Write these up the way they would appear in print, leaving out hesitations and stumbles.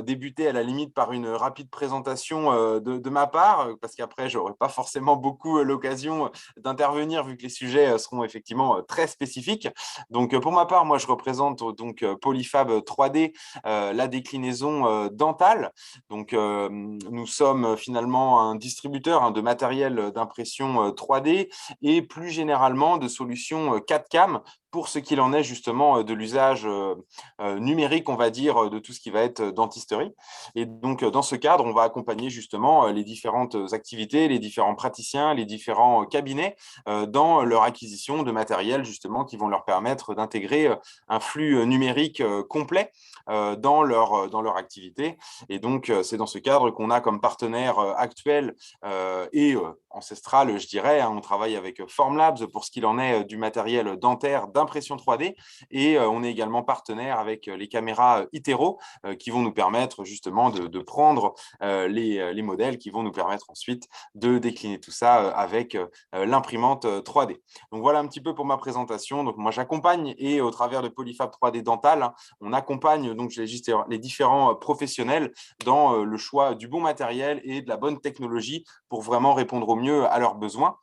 débuter à la limite par une rapide présentation de ma part, parce qu'après, je n'aurai pas forcément beaucoup l'occasion d'intervenir vu que les sujets seront effectivement très spécifiques. Donc, pour ma part, moi, je représente donc Polyfab 3D, la déclinaison dentale. Donc, nous sommes finalement un distributeur de matériel d'impression 3D et plus généralement de solutions 4CAM pour ce qu'il en est justement de l'usage numérique, on va dire, de tout ce qui va être dentisterie. Et donc, dans ce cadre, on va accompagner justement les différentes activités, les différents praticiens, les différents cabinets dans leur acquisition de matériel justement qui vont leur permettre d'intégrer un flux numérique complet dans leur activité. Et donc, c'est dans ce cadre qu'on a comme partenaire actuel et ancestral, je dirais. On travaille avec Formlabs pour ce qu'il en est du matériel dentaire d'impression 3D et on est également partenaire avec les caméras Itero qui vont nous permettre justement de prendre les modèles qui vont nous permettre ensuite de décliner tout ça avec l'imprimante 3D. Donc voilà un petit peu pour ma présentation. Donc moi j'accompagne et au travers de Polyfab 3D Dental, on accompagne donc les différents professionnels dans le choix du bon matériel et de la bonne technologie pour vraiment répondre au mieux à leurs besoins.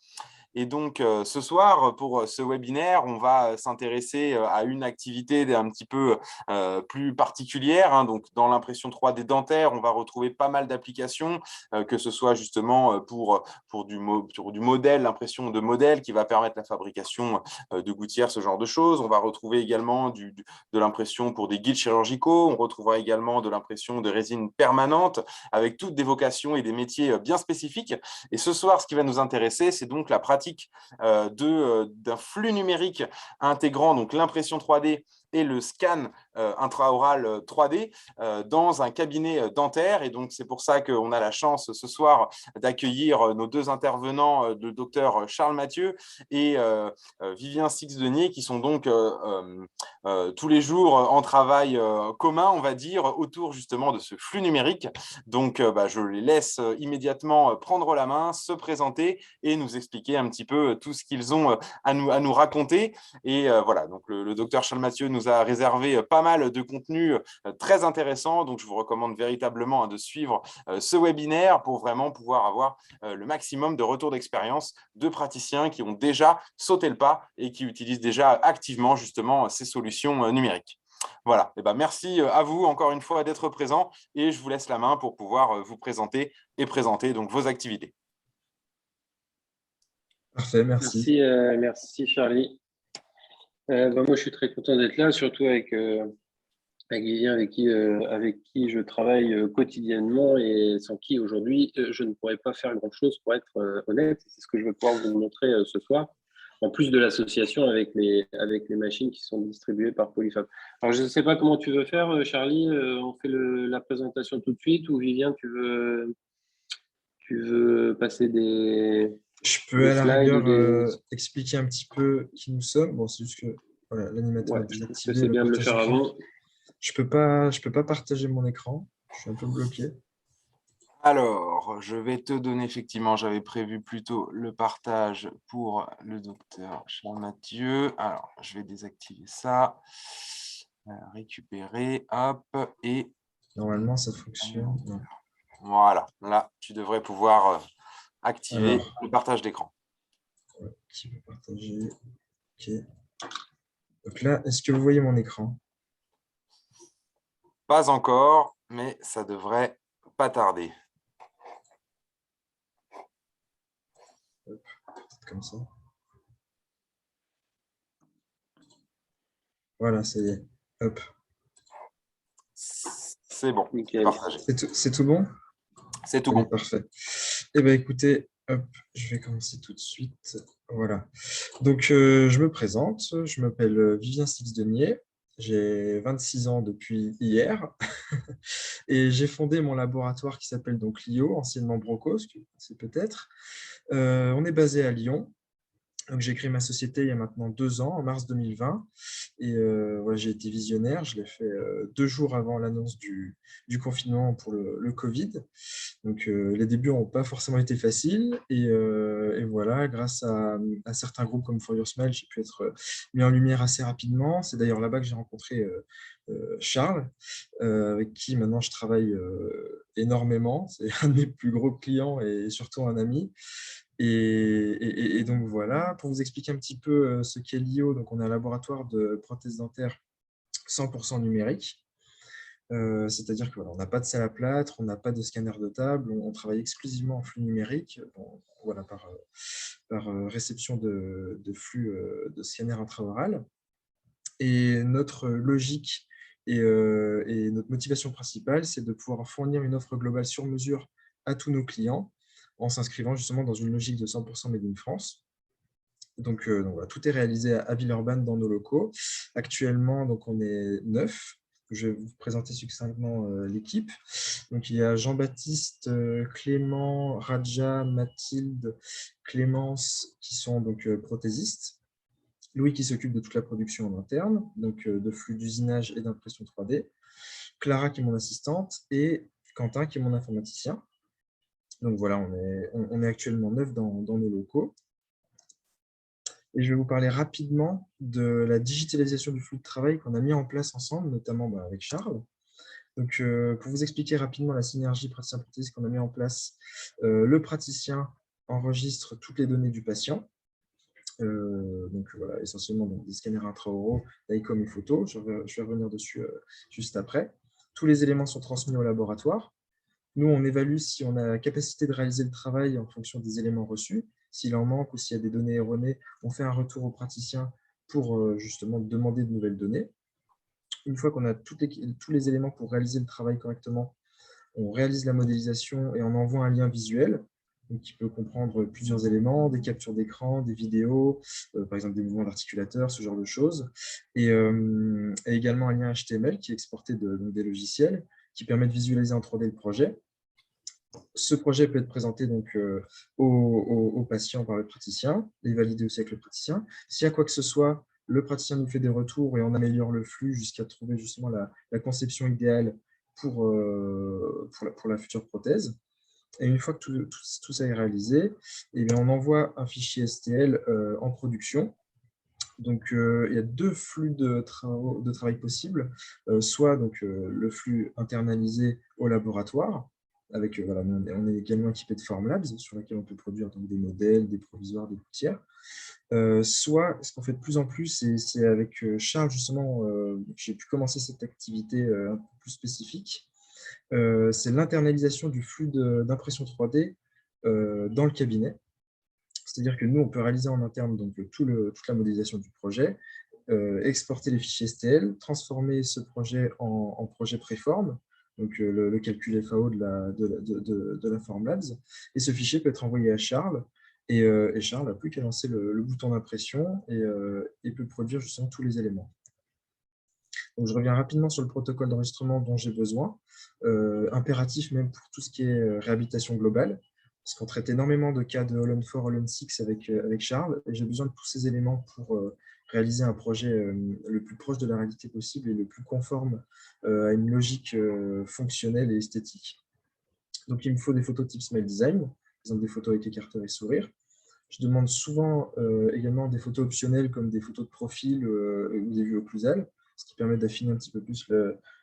Et donc, ce soir, pour ce webinaire, on va s'intéresser à une activité un petit peu plus particulière. Donc, dans l'impression 3D dentaire, on va retrouver pas mal d'applications, que ce soit justement pour du modèle, l'impression de modèle qui va permettre la fabrication de gouttières, ce genre de choses. On va retrouver également de l'impression pour des guides chirurgicaux. On retrouvera également de l'impression de résine permanente avec toutes des vocations et des métiers bien spécifiques. Et ce soir, ce qui va nous intéresser, c'est donc la pratique d'un flux numérique intégrant donc l'impression 3D et le scan intraoral 3D dans un cabinet dentaire. Et donc, c'est pour ça qu'on a la chance ce soir d'accueillir nos deux intervenants, le docteur Charles Mathieu et Vivien Six-Denier, qui sont donc tous les jours en travail commun, on va dire, autour justement de ce flux numérique. Donc, je les laisse immédiatement prendre la main, se présenter et nous expliquer un petit peu tout ce qu'ils ont à nous raconter. Et voilà, donc le docteur Charles Mathieu nous a réservé pas mal de contenu très intéressant. Donc, je vous recommande véritablement de suivre ce webinaire pour vraiment pouvoir avoir le maximum de retours d'expérience de praticiens qui ont déjà sauté le pas et qui utilisent déjà activement justement ces solutions numériques. Voilà, et merci à vous encore une fois d'être présent et je vous laisse la main pour pouvoir vous présenter et présenter donc vos activités. Parfait, merci. Merci Charlie. Moi, je suis très content d'être là, surtout avec Vivien, avec qui je travaille quotidiennement et sans qui aujourd'hui je ne pourrais pas faire grand-chose pour être honnête. C'est ce que je vais pouvoir vous montrer ce soir, en plus de l'association avec les machines qui sont distribuées par Polyfab. Alors, je ne sais pas comment tu veux faire, Charlie. On fait la présentation tout de suite ou Vivien, tu veux passer des... Je peux à la rigueur expliquer un petit peu qui nous sommes. Bon, c'est juste que voilà, l'animateur est déjà activé. C'est bien de le faire avant. Je peux pas partager mon écran. Je suis un peu bloqué. Alors, je vais te donner effectivement, j'avais prévu plutôt le partage pour le docteur Charles Mathieu. Alors, je vais désactiver ça, récupérer, hop, et... Normalement, ça fonctionne. Voilà, là, tu devrais pouvoir activer le partage d'écran. Qui veut partager? Ok. Donc là, est-ce que vous voyez mon écran? Pas encore, mais ça devrait pas tarder. Comme ça. Voilà, ça y est. Hop. C'est bon. C'est tout bon? C'est tout bon. Parfait. Eh bien, écoutez, hop, je vais commencer tout de suite. Voilà. Donc, je me présente. Je m'appelle Vivien Six-Denier. J'ai 26 ans depuis hier. Et j'ai fondé mon laboratoire qui s'appelle donc LIO, anciennement Brocos, c'est peut-être. On est basé à Lyon. Donc, j'ai créé ma société il y a maintenant 2 ans, en mars 2020. Et voilà, j'ai été visionnaire. Je l'ai fait 2 jours avant l'annonce du confinement pour le Covid. Donc, les débuts n'ont pas forcément été faciles. Et voilà, grâce à certains groupes comme For Your Smile, j'ai pu être mis en lumière assez rapidement. C'est d'ailleurs là-bas que j'ai rencontré Charles, avec qui maintenant je travaille énormément. C'est un de mes plus gros clients et surtout un ami. Et donc voilà, pour vous expliquer un petit peu ce qu'est l'IO, donc on est un laboratoire de prothèses dentaires 100% numérique. C'est-à-dire qu'on voilà, n'a pas de salle à plâtre, on n'a pas de scanner de table, on travaille exclusivement en flux numérique, voilà, par réception de flux de scanner intraoral. Et notre logique et notre motivation principale, c'est de pouvoir fournir une offre globale sur mesure à tous nos clients en s'inscrivant justement dans une logique de 100% Made in France. Donc voilà, tout est réalisé à Villeurbanne dans nos locaux. Actuellement, donc, on est 9. Je vais vous présenter succinctement l'équipe. Donc, il y a Jean-Baptiste, Clément, Raja, Mathilde, Clémence qui sont donc prothésistes. Louis qui s'occupe de toute la production en interne, donc de flux d'usinage et d'impression 3D. Clara qui est mon assistante et Quentin qui est mon informaticien. Donc voilà, on est actuellement 9 dans nos locaux. Et je vais vous parler rapidement de la digitalisation du flux de travail qu'on a mis en place ensemble, notamment avec Charles. Donc, pour vous expliquer rapidement la synergie praticien-prothésiste qu'on a mis en place, le praticien enregistre toutes les données du patient. Donc voilà, essentiellement donc, des scanners intraoraux, d'ICOM et photos. Je vais revenir dessus juste après. Tous les éléments sont transmis au laboratoire. Nous, on évalue si on a la capacité de réaliser le travail en fonction des éléments reçus. S'il en manque ou s'il y a des données erronées, on fait un retour au praticien pour justement demander de nouvelles données. Une fois qu'on a tous les éléments pour réaliser le travail correctement, on réalise la modélisation et on envoie un lien visuel qui peut comprendre plusieurs éléments, des captures d'écran, des vidéos, par exemple des mouvements d'articulateur, ce genre de choses, et également un lien HTML qui est exporté des logiciels qui permet de visualiser en 3D le projet. Ce projet peut être présenté donc, au patient par le praticien et validé aussi avec le praticien. S'il y a quoi que ce soit, le praticien nous fait des retours et on améliore le flux jusqu'à trouver justement la conception idéale pour la future prothèse. Et une fois que tout ça est réalisé, eh bien, on envoie un fichier STL en production. Donc, il y a 2 flux de travail possibles, soit donc, le flux internalisé au laboratoire, avec, voilà, on est également équipé de Formlabs, sur lequel on peut produire donc, des modèles, des provisoires, des gouttières. Soit, ce qu'on fait de plus en plus, et c'est avec Charles, justement, j'ai pu commencer cette activité un peu plus spécifique, c'est l'internalisation du flux d'impression 3D dans le cabinet. C'est-à-dire que nous, on peut réaliser en interne donc, toute la modélisation du projet, exporter les fichiers STL, transformer ce projet en projet préforme, donc le calcul FAO de la Formlabs, et ce fichier peut être envoyé à Charles, et Charles n'a plus qu'à lancer le bouton d'impression et peut produire justement tous les éléments. Donc, je reviens rapidement sur le protocole d'enregistrement dont j'ai besoin, impératif même pour tout ce qui est réhabilitation globale, parce qu'on traite énormément de cas de Holon 4, Holon 6 avec Charles, et j'ai besoin de tous ces éléments pour réaliser un projet le plus proche de la réalité possible et le plus conforme à une logique fonctionnelle et esthétique. Donc, il me faut des photos type Smile Design, par exemple des photos avec écarteur et sourire. Je demande souvent également des photos optionnelles comme des photos de profil ou des vues occlusales, ce qui permet d'affiner un petit peu plus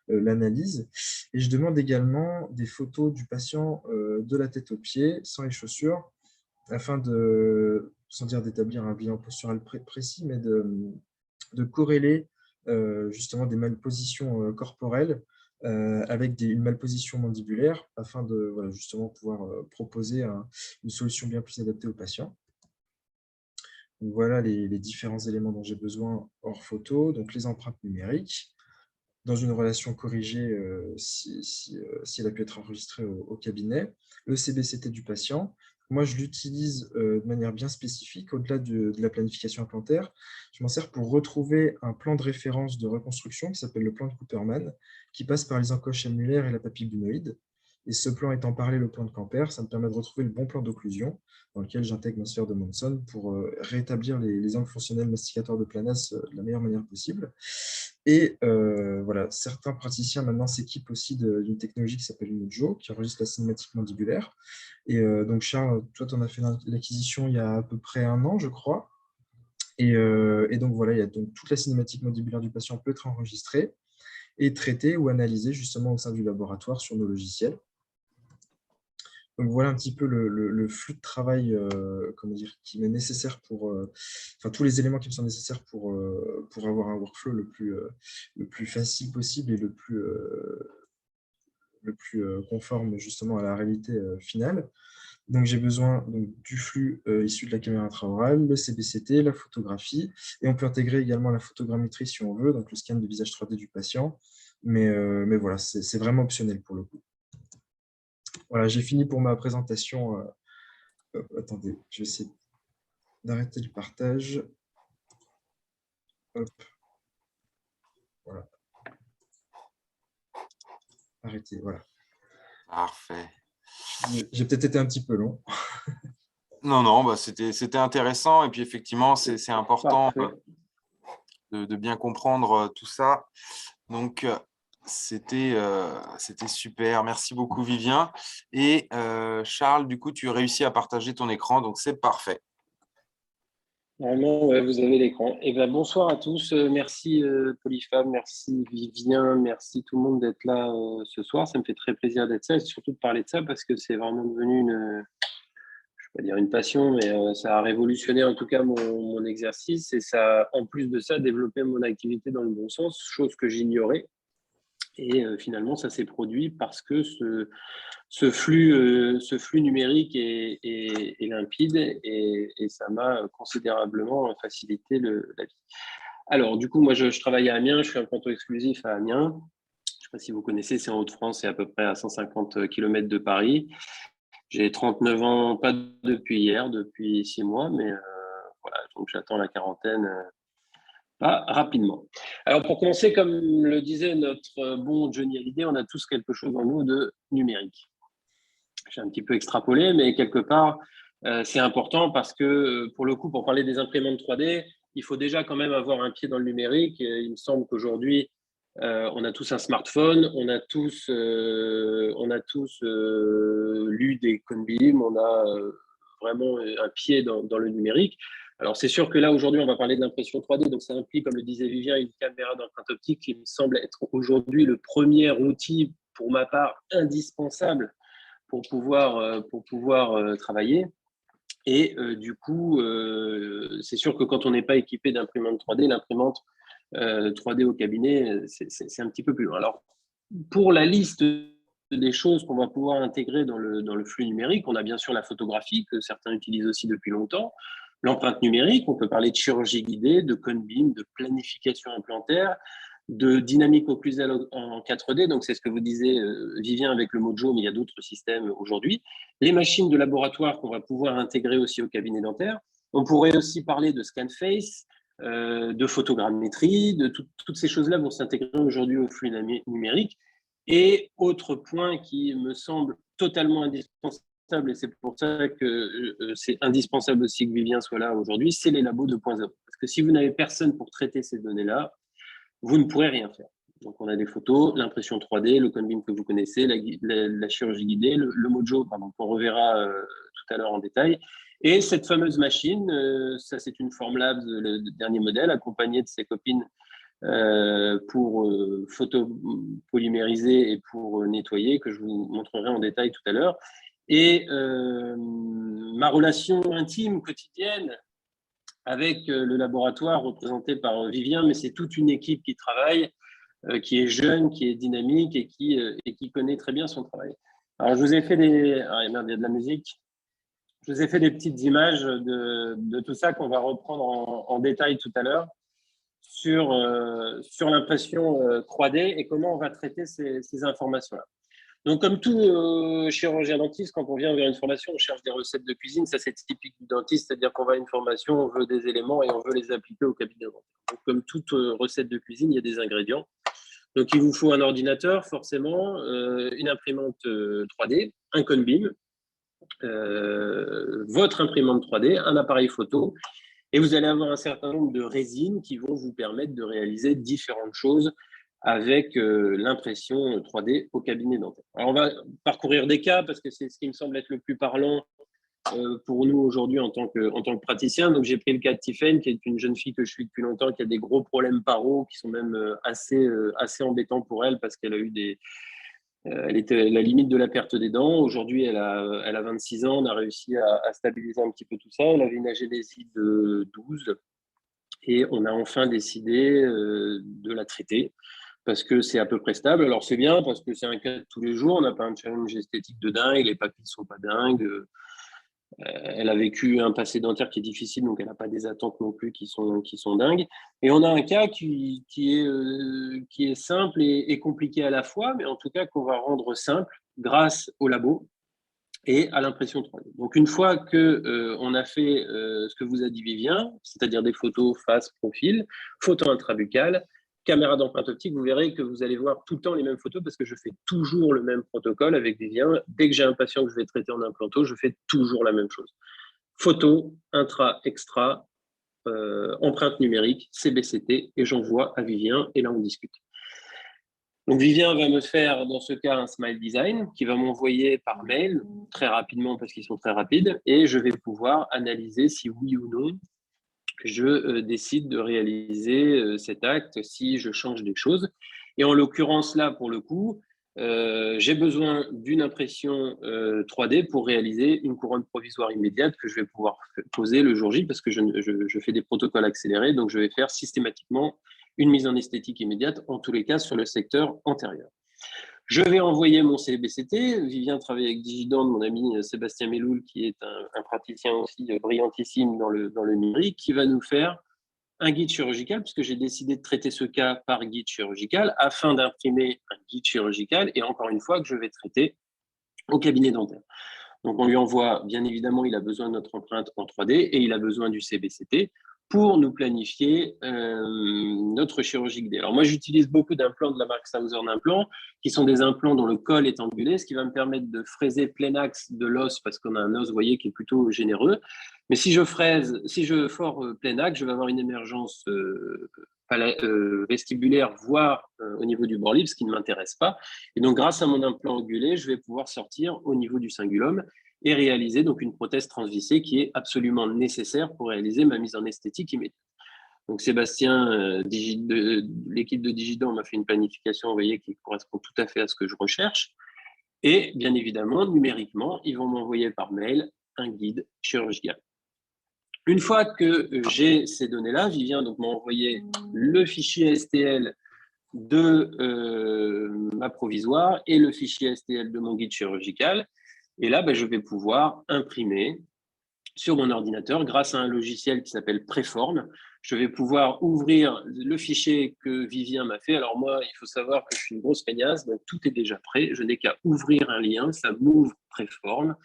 l'analyse. Et je demande également des photos du patient de la tête aux pieds, sans les chaussures, afin de, sans dire d'établir un bilan postural précis, mais de corréler justement des malpositions corporelles avec une malposition mandibulaire, afin de voilà, justement pouvoir proposer une solution bien plus adaptée au patient. Donc voilà les différents éléments dont j'ai besoin hors photo, donc les empreintes numériques, dans une relation corrigée si elle a pu être enregistrée au cabinet, le CBCT du patient. Moi, je l'utilise de manière bien spécifique, au-delà de la planification implantaire. Je m'en sers pour retrouver un plan de référence de reconstruction qui s'appelle le plan de Cooperman, qui passe par les encoches annulaires et la papille bunoïde. Et ce plan étant parlé, le plan de Camper, ça me permet de retrouver le bon plan d'occlusion dans lequel j'intègre ma sphère de Monson pour rétablir les angles fonctionnels masticateurs de Planas de la meilleure manière possible. Et voilà, certains praticiens maintenant s'équipent aussi d'une technologie qui s'appelle Mojo, qui enregistre la cinématique mandibulaire. Et donc Charles, toi, tu en as fait l'acquisition il y a à peu près 1 an, je crois. Et donc voilà, il y a donc toute la cinématique mandibulaire du patient peut être enregistrée et traitée ou analysée justement au sein du laboratoire sur nos logiciels. Donc voilà un petit peu le flux de travail comment dire, qui m'est nécessaire pour, enfin tous les éléments qui me sont nécessaires pour avoir un workflow le plus facile possible et le plus conforme justement à la réalité finale. Donc j'ai besoin donc, du flux issu de la caméra intraorale, le CBCT, la photographie, et on peut intégrer également la photogrammétrie si on veut, donc le scan de visage 3D du patient. Mais voilà, c'est vraiment optionnel pour le coup. Voilà, j'ai fini pour ma présentation. Attendez, je vais essayer d'arrêter le partage. Hop. Voilà. Arrêtez, voilà. Parfait. J'ai peut-être été un petit peu long. Non, bah, c'était intéressant. Et puis, effectivement, c'est important de bien comprendre tout ça. Donc, c'était super. Merci beaucoup, Vivien. Et Charles, du coup, tu as réussi à partager ton écran, donc c'est parfait. Normalement, ouais, vous avez l'écran. Eh ben, bonsoir à tous. Merci Polyfab, merci Vivien, merci tout le monde d'être là ce soir. Ça me fait très plaisir d'être ça et surtout de parler de ça parce que c'est vraiment devenu je ne vais pas dire une passion, mais ça a révolutionné en tout cas mon exercice et ça, en plus de ça, développé mon activité dans le bon sens, chose que j'ignorais. Et finalement, ça s'est produit parce que ce flux numérique est limpide et ça m'a considérablement facilité la vie. Alors, du coup, moi, je travaille à Amiens, je suis un canton exclusif à Amiens. Je ne sais pas si vous connaissez, c'est en Hauts-de-France, c'est à peu près à 150 km de Paris. J'ai 39 ans, pas depuis hier, depuis 6 mois, mais voilà, donc j'attends la quarantaine pas rapidement. Alors, pour commencer, comme le disait notre bon Johnny Hallyday, on a tous quelque chose en nous de numérique. J'ai un petit peu extrapolé, mais quelque part, c'est important parce que, pour le coup, pour parler des imprimantes 3D, il faut déjà quand même avoir un pied dans le numérique. Et il me semble qu'aujourd'hui, on a tous un smartphone, on a tous lu des Conbeam, on a vraiment un pied dans le numérique. Alors, c'est sûr que là, aujourd'hui, on va parler de l'impression 3D. Donc, ça implique, comme le disait Vivien, une caméra d'empreinte optique qui me semble être aujourd'hui le premier outil, pour ma part, indispensable pour pouvoir travailler. Et du coup, c'est sûr que quand on n'est pas équipé d'imprimante 3D, l'imprimante 3D au cabinet, c'est un petit peu plus loin. Alors, pour la liste des choses qu'on va pouvoir intégrer dans le flux numérique, on a bien sûr la photographie, que certains utilisent aussi depuis longtemps, l'empreinte numérique, on peut parler de chirurgie guidée, de Conbeam, de planification implantaire, de dynamique occlusale en 4D, donc c'est ce que vous disiez, Vivien, avec le Mojo, mais il y a d'autres systèmes aujourd'hui. Les machines de laboratoire qu'on va pouvoir intégrer aussi au cabinet dentaire. On pourrait aussi parler de scan face, de photogrammétrie, de toutes ces choses-là vont s'intégrer aujourd'hui au flux numérique. Et autre point qui me semble totalement indispensable, et c'est pour ça que c'est indispensable aussi que Vivien soit là aujourd'hui, c'est les labos 2.0. Parce que si vous n'avez personne pour traiter ces données-là, vous ne pourrez rien faire. Donc, on a des photos, l'impression 3D, le Conbeam que vous connaissez, la chirurgie guidée, le Mojo, pardon, qu'on reverra tout à l'heure en détail. Et cette fameuse machine, ça c'est une Formlabs, le dernier modèle, accompagné de ses copines pour photopolymériser et pour nettoyer, que je vous montrerai en détail tout à l'heure. Et ma relation intime, quotidienne, avec le laboratoire représenté par Vivien, mais c'est toute une équipe qui travaille, qui est jeune, qui est dynamique et qui connaît très bien son travail. Alors, je vous ai fait des… Ah, merde, il y a de la musique. Je vous ai fait des petites images de tout ça qu'on va reprendre en détail tout à l'heure sur l'impression 3D et comment on va traiter ces informations-là. Donc, comme tout chirurgien dentiste, quand on vient vers une formation, on cherche des recettes de cuisine. Ça, c'est typique du dentiste, c'est-à-dire qu'on va à une formation, on veut des éléments et on veut les appliquer au cabinet dentaire. Donc, comme toute recette de cuisine, il y a des ingrédients. Donc, il vous faut un ordinateur, forcément, une imprimante 3D, un Conbeam, votre imprimante 3D, un appareil photo, et vous allez avoir un certain nombre de résines qui vont vous permettre de réaliser différentes choses avec l'impression 3D au cabinet dentaire. Alors, on va parcourir des cas parce que c'est ce qui me semble être le plus parlant pour nous aujourd'hui en tant que praticien. Donc, j'ai pris le cas de Tiffaine, qui est une jeune fille que je suis depuis longtemps, qui a des gros problèmes paro, qui sont même assez embêtants pour elle parce qu'elle a eu elle était à la limite de la perte des dents. Aujourd'hui, elle a 26 ans, on a réussi à stabiliser un petit peu tout ça. Elle avait une agénésie de 12 et on a enfin décidé de la traiter parce que c'est à peu près stable. Alors, c'est bien parce que c'est un cas de tous les jours. On n'a pas un challenge esthétique de dingue, les papilles ne sont pas dingues. Elle a vécu un passé dentaire qui est difficile, donc elle n'a pas des attentes non plus qui sont dingues. Et on a un cas qui est simple et compliqué à la fois, mais en tout cas qu'on va rendre simple grâce au labo et à l'impression 3D. Donc une fois qu'on a fait ce que vous a dit Vivien, c'est-à-dire des photos face, profil, photo intrabuccale, caméra d'empreinte optique, vous verrez que vous allez voir tout le temps les mêmes photos parce que je fais toujours le même protocole avec Vivien. Dès que j'ai un patient que je vais traiter en implanto, je fais toujours la même chose. Photo, intra, extra, empreinte numérique, CBCT, et j'envoie à Vivien, et là on discute. Donc Vivien va me faire, dans ce cas, un smile design qui va m'envoyer par mail très rapidement parce qu'ils sont très rapides, et je vais pouvoir analyser si oui ou non je décide de réaliser cet acte, si je change des choses. Et en l'occurrence, là, pour le coup, j'ai besoin d'une impression 3D pour réaliser une couronne provisoire immédiate que je vais pouvoir poser le jour J parce que je fais des protocoles accélérés, donc je vais faire systématiquement une mise en esthétique immédiate, en tous les cas sur le secteur antérieur. Je vais envoyer mon CBCT. Vivien travaille avec Digident, mon ami Sébastien Meloul, qui est un praticien aussi brillantissime dans le numérique, qui va nous faire un guide chirurgical, puisque j'ai décidé de traiter ce cas par guide chirurgical, afin d'imprimer un guide chirurgical, et encore une fois, que je vais traiter au cabinet dentaire. Donc, on lui envoie, bien évidemment, il a besoin de notre empreinte en 3D et il a besoin du CBCT pour nous planifier notre chirurgie guidée. Alors, moi, j'utilise beaucoup d'implants de la marque Southern Implant, qui sont des implants dont le col est angulé, ce qui va me permettre de fraiser plein axe de l'os, parce qu'on a un os, vous voyez, qui est plutôt généreux. Mais si je fore plein axe, je vais avoir une émergence vestibulaire, voire au niveau du bord libre, ce qui ne m'intéresse pas. Et donc, grâce à mon implant angulé, je vais pouvoir sortir au niveau du cingulum et réaliser donc une prothèse transvissée qui est absolument nécessaire pour réaliser ma mise en esthétique immédiate. Donc, Sébastien, l'équipe de Digident m'a fait une planification, vous voyez, qui correspond tout à fait à ce que je recherche. Et bien évidemment, numériquement, ils vont m'envoyer par mail un guide chirurgical. Une fois que j'ai ces données-là, Vivien m'a envoyé le fichier STL de ma provisoire et le fichier STL de mon guide chirurgical. Et là, je vais pouvoir imprimer sur mon ordinateur grâce à un logiciel qui s'appelle Préforme. Je vais pouvoir ouvrir le fichier que Vivien m'a fait. Alors moi, il faut savoir que je suis une grosse feignasse, donc tout est déjà prêt. Je n'ai qu'à ouvrir un lien, ça m'ouvre Préforme.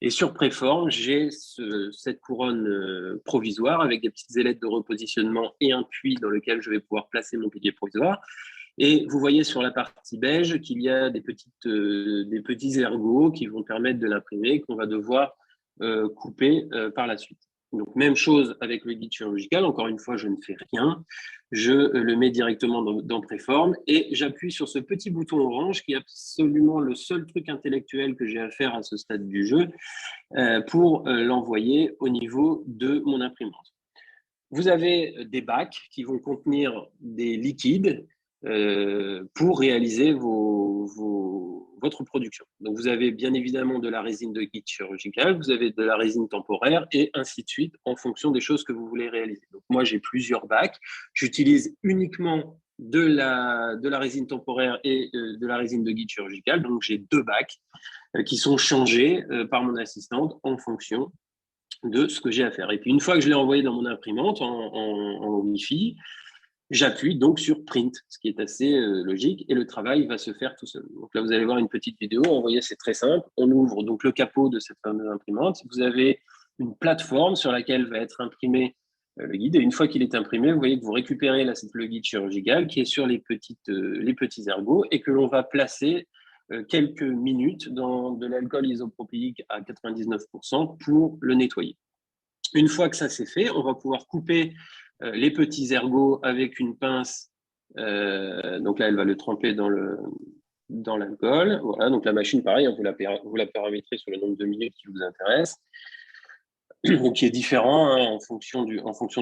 Et sur Préforme, j'ai cette couronne provisoire avec des petites ailettes de repositionnement et un puits dans lequel je vais pouvoir placer mon pilier provisoire. Et vous voyez sur la partie beige qu'il y a des petits ergots qui vont permettre de l'imprimer, qu'on va devoir couper par la suite. Donc, même chose avec le guide chirurgical. Encore une fois, je ne fais rien. Je le mets directement dans Préforme et j'appuie sur ce petit bouton orange qui est absolument le seul truc intellectuel que j'ai à faire à ce stade du jeu pour l'envoyer au niveau de mon imprimante. Vous avez des bacs qui vont contenir des liquides pour réaliser votre production. Donc, vous avez bien évidemment de la résine de guide chirurgical, vous avez de la résine temporaire et ainsi de suite en fonction des choses que vous voulez réaliser. Donc, moi, j'ai plusieurs bacs. J'utilise uniquement de la résine temporaire et de la résine de guide chirurgical. Donc, j'ai 2 bacs qui sont changés par mon assistante en fonction de ce que j'ai à faire. Et puis, une fois que je l'ai envoyé dans mon imprimante en Wi-Fi, j'appuie donc sur Print, ce qui est assez logique, et le travail va se faire tout seul. Donc là, vous allez voir une petite vidéo. Vous voyez, c'est très simple. On ouvre donc le capot de cette fameuse imprimante. Vous avez une plateforme sur laquelle va être imprimé le guide. Et une fois qu'il est imprimé, vous voyez que vous récupérez là, le guide chirurgical qui est sur les petits ergots et que l'on va placer quelques minutes dans de l'alcool isopropylique à 99% pour le nettoyer. Une fois que ça c'est fait, on va pouvoir couper les petits ergots avec une pince. Donc là, elle va le tremper dans l'alcool. Voilà, donc la machine, pareil, vous la paramétrez sur le nombre de minutes qui vous intéresse, donc qui est différent hein, en fonction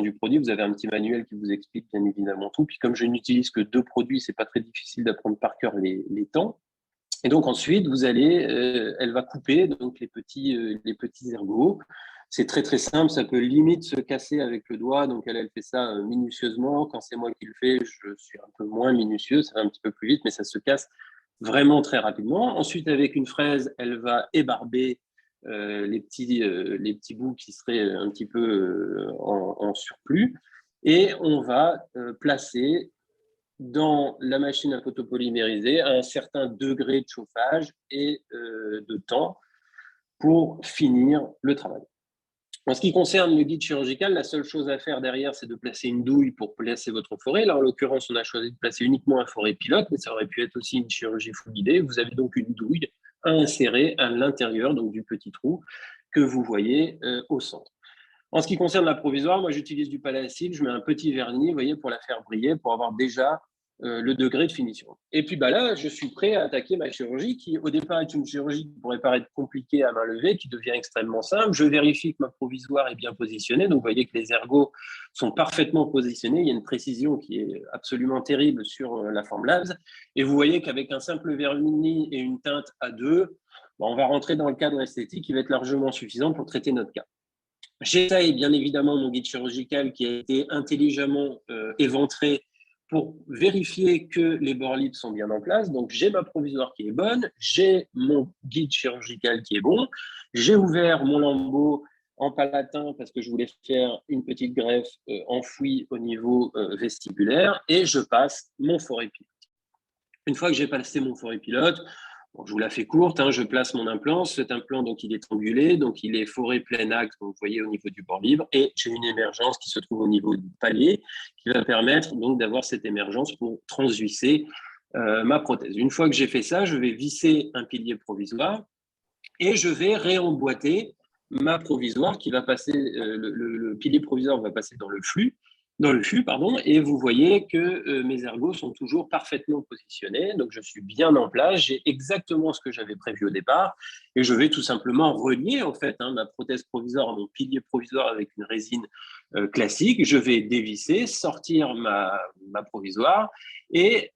du produit. Vous avez un petit manuel qui vous explique bien évidemment tout. Puis comme je n'utilise que 2 produits, c'est pas très difficile d'apprendre par cœur les temps. Et donc ensuite, elle va couper donc les petits ergots. C'est très très simple, ça peut limite se casser avec le doigt. Donc elle fait ça minutieusement. Quand c'est moi qui le fais, je suis un peu moins minutieux, ça va un petit peu plus vite, mais ça se casse vraiment très rapidement. Ensuite, avec une fraise, elle va ébarber les petits bouts qui seraient un petit peu en surplus. Et on va placer dans la machine à photopolymériser à un certain degré de chauffage et de temps pour finir le travail. En ce qui concerne le guide chirurgical, la seule chose à faire derrière, c'est de placer une douille pour placer votre forêt. Là, en l'occurrence, on a choisi de placer uniquement un forêt pilote, mais ça aurait pu être aussi une chirurgie full guidée. Vous avez donc une douille à insérer à l'intérieur donc du petit trou que vous voyez au centre. En ce qui concerne la provisoire, moi, j'utilise du palacide, je mets un petit vernis, vous voyez, pour la faire briller, pour avoir déjà le degré de finition. Et puis là, je suis prêt à attaquer ma chirurgie qui, au départ, est une chirurgie qui pourrait paraître compliquée à main levée, qui devient extrêmement simple. Je vérifie que ma provisoire est bien positionnée. Donc, vous voyez que les ergots sont parfaitement positionnés. Il y a une précision qui est absolument terrible sur la Formlabs. Et vous voyez qu'avec un simple vernis et une teinte à 2, on va rentrer dans le cadre esthétique qui va être largement suffisant pour traiter notre cas. J'essaye bien évidemment mon guide chirurgical qui a été intelligemment éventré pour vérifier que les bords libres sont bien en place. Donc, j'ai ma provisoire qui est bonne, j'ai mon guide chirurgical qui est bon, j'ai ouvert mon lambeau en palatin parce que je voulais faire une petite greffe enfouie au niveau vestibulaire et je passe mon forêt pilote. Une fois que j'ai passé mon forêt pilote, bon, je vous la fais courte, hein, je place mon implant. Cet implant, donc, il est angulé, donc il est forêt plein axe, donc, vous voyez, au niveau du bord libre, et j'ai une émergence qui se trouve au niveau du palier, qui va permettre donc d'avoir cette émergence pour transvisser ma prothèse. Une fois que j'ai fait ça, je vais visser un pilier provisoire et je vais réemboîter ma provisoire qui va passer, le pilier provisoire va passer dans le fût, et vous voyez que mes ergots sont toujours parfaitement positionnés. Donc, je suis bien en place. J'ai exactement ce que j'avais prévu au départ. Et je vais tout simplement relier, en fait, ma prothèse provisoire à mon pilier provisoire avec une résine classique. Je vais dévisser, sortir ma provisoire et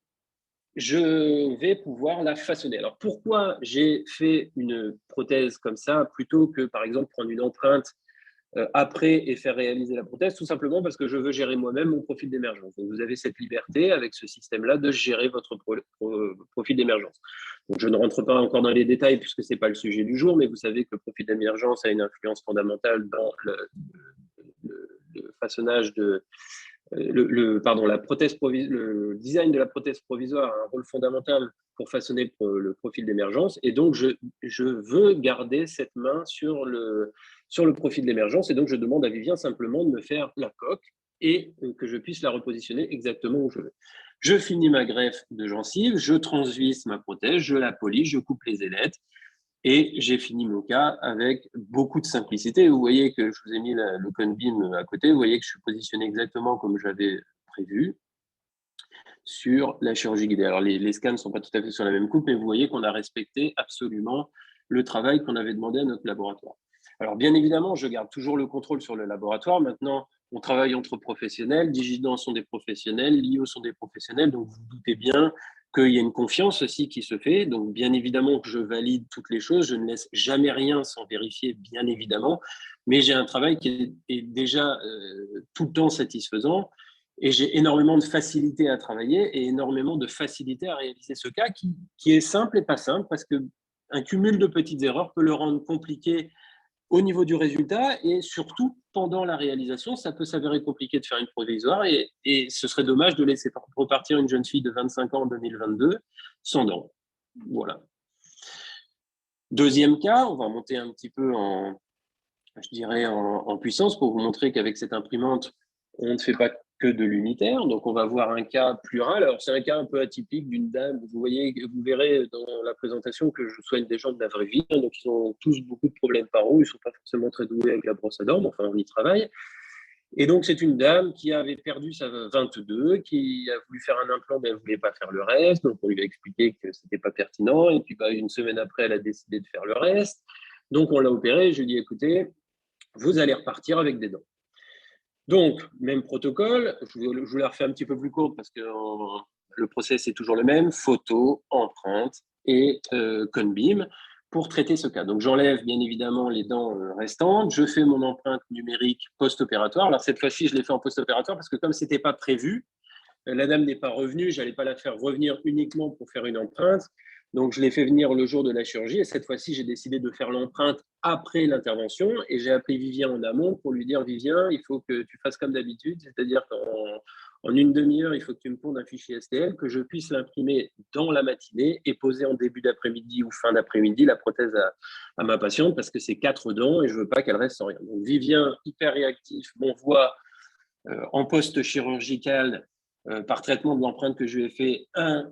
je vais pouvoir la façonner. Alors, pourquoi j'ai fait une prothèse comme ça plutôt que, par exemple, prendre une empreinte après et faire réaliser la prothèse? Tout simplement parce que je veux gérer moi-même mon profil d'émergence. Donc, vous avez cette liberté avec ce système-là de gérer votre profil d'émergence. Donc, je ne rentre pas encore dans les détails puisque ce n'est pas le sujet du jour, mais vous savez que le profil d'émergence a une influence fondamentale dans le façonnage de le design de la prothèse provisoire a un rôle fondamental pour façonner le profil d'émergence. Et donc, je veux garder cette main sur le profil d'émergence. Et donc, je demande à Vivien simplement de me faire la coque et que je puisse la repositionner exactement où je veux. Je finis ma greffe de gencive, je transvisse ma prothèse, je la polis, je coupe les ailettes. Et j'ai fini mon cas avec beaucoup de simplicité. Vous voyez que je vous ai mis le cone beam à côté. Vous voyez que je suis positionné exactement comme j'avais prévu sur la chirurgie guidée. Alors, les scans ne sont pas tout à fait sur la même coupe, mais vous voyez qu'on a respecté absolument le travail qu'on avait demandé à notre laboratoire. Alors, bien évidemment, je garde toujours le contrôle sur le laboratoire. Maintenant, on travaille entre professionnels. Digident sont des professionnels, Lio sont des professionnels. Donc, vous vous doutez bien qu'il y a une confiance aussi qui se fait. Donc, bien évidemment que je valide toutes les choses. Je ne laisse jamais rien sans vérifier, bien évidemment. Mais j'ai un travail qui est déjà tout le temps satisfaisant. Et j'ai énormément de facilité à travailler et énormément de facilité à réaliser ce cas qui est simple et pas simple parce qu'un cumul de petites erreurs peut le rendre compliqué au niveau du résultat et surtout pendant la réalisation, ça peut s'avérer compliqué de faire une provisoire et ce serait dommage de laisser repartir une jeune fille de 25 ans en 2022 sans dents. Voilà. Deuxième cas, on va monter un petit peu en puissance pour vous montrer qu'avec cette imprimante, On ne fait pas que de l'unitaire, donc on va voir un cas plural. Alors c'est un cas un peu atypique d'une dame. Vous verrez dans la présentation que je soigne des gens de la vraie vie, donc ils ont tous beaucoup de problèmes paro, ils ne sont pas forcément très doués avec la brosse à dents, mais enfin on y travaille. Et donc c'est une dame qui avait perdu sa 22, qui a voulu faire un implant, mais elle ne voulait pas faire le reste, donc on lui a expliqué que ce n'était pas pertinent, et puis une semaine après, elle a décidé de faire le reste. Donc on l'a opérée, je lui ai dit, écoutez, vous allez repartir avec des dents. Donc, même protocole, je vous la refais un petit peu plus courte parce que le process est toujours le même, photo, empreinte et Conbeam pour traiter ce cas. Donc, j'enlève bien évidemment les dents restantes, je fais mon empreinte numérique post-opératoire. Alors, cette fois-ci, je l'ai fait en post-opératoire parce que comme ce n'était pas prévu, la dame n'est pas revenue, je n'allais pas la faire revenir uniquement pour faire une empreinte. Donc, je l'ai fait venir le jour de la chirurgie et cette fois-ci, j'ai décidé de faire l'empreinte après l'intervention et j'ai appelé Vivien en amont pour lui dire, Vivien, il faut que tu fasses comme d'habitude, c'est-à-dire qu'en une demi-heure, il faut que tu me pondes un fichier STL, que je puisse l'imprimer dans la matinée et poser en début d'après-midi ou fin d'après-midi la prothèse à ma patiente parce que c'est 4 dents et je ne veux pas qu'elle reste sans rien. Donc, Vivien, hyper réactif, m'envoie en post-chirurgical par traitement de l'empreinte que je lui ai fait, un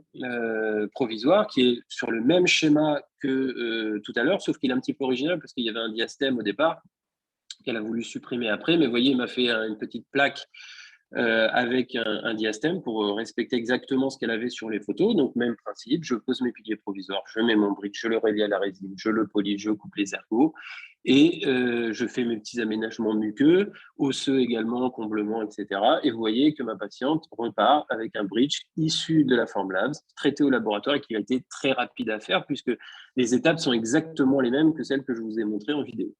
provisoire qui est sur le même schéma que tout à l'heure, sauf qu'il est un petit peu original parce qu'il y avait un diastème au départ qu'elle a voulu supprimer après. Mais vous voyez, il m'a fait une petite plaque avec un diastème pour respecter exactement ce qu'elle avait sur les photos. Donc, même principe, je pose mes piliers provisoires, je mets mon bridge, je le relie à la résine, je le polis, je coupe les ergots et je fais mes petits aménagements muqueux, osseux également, comblement, etc. Et vous voyez que ma patiente repart avec un bridge issu de la Formlabs, traité au laboratoire et qui a été très rapide à faire puisque les étapes sont exactement les mêmes que celles que je vous ai montrées en vidéo.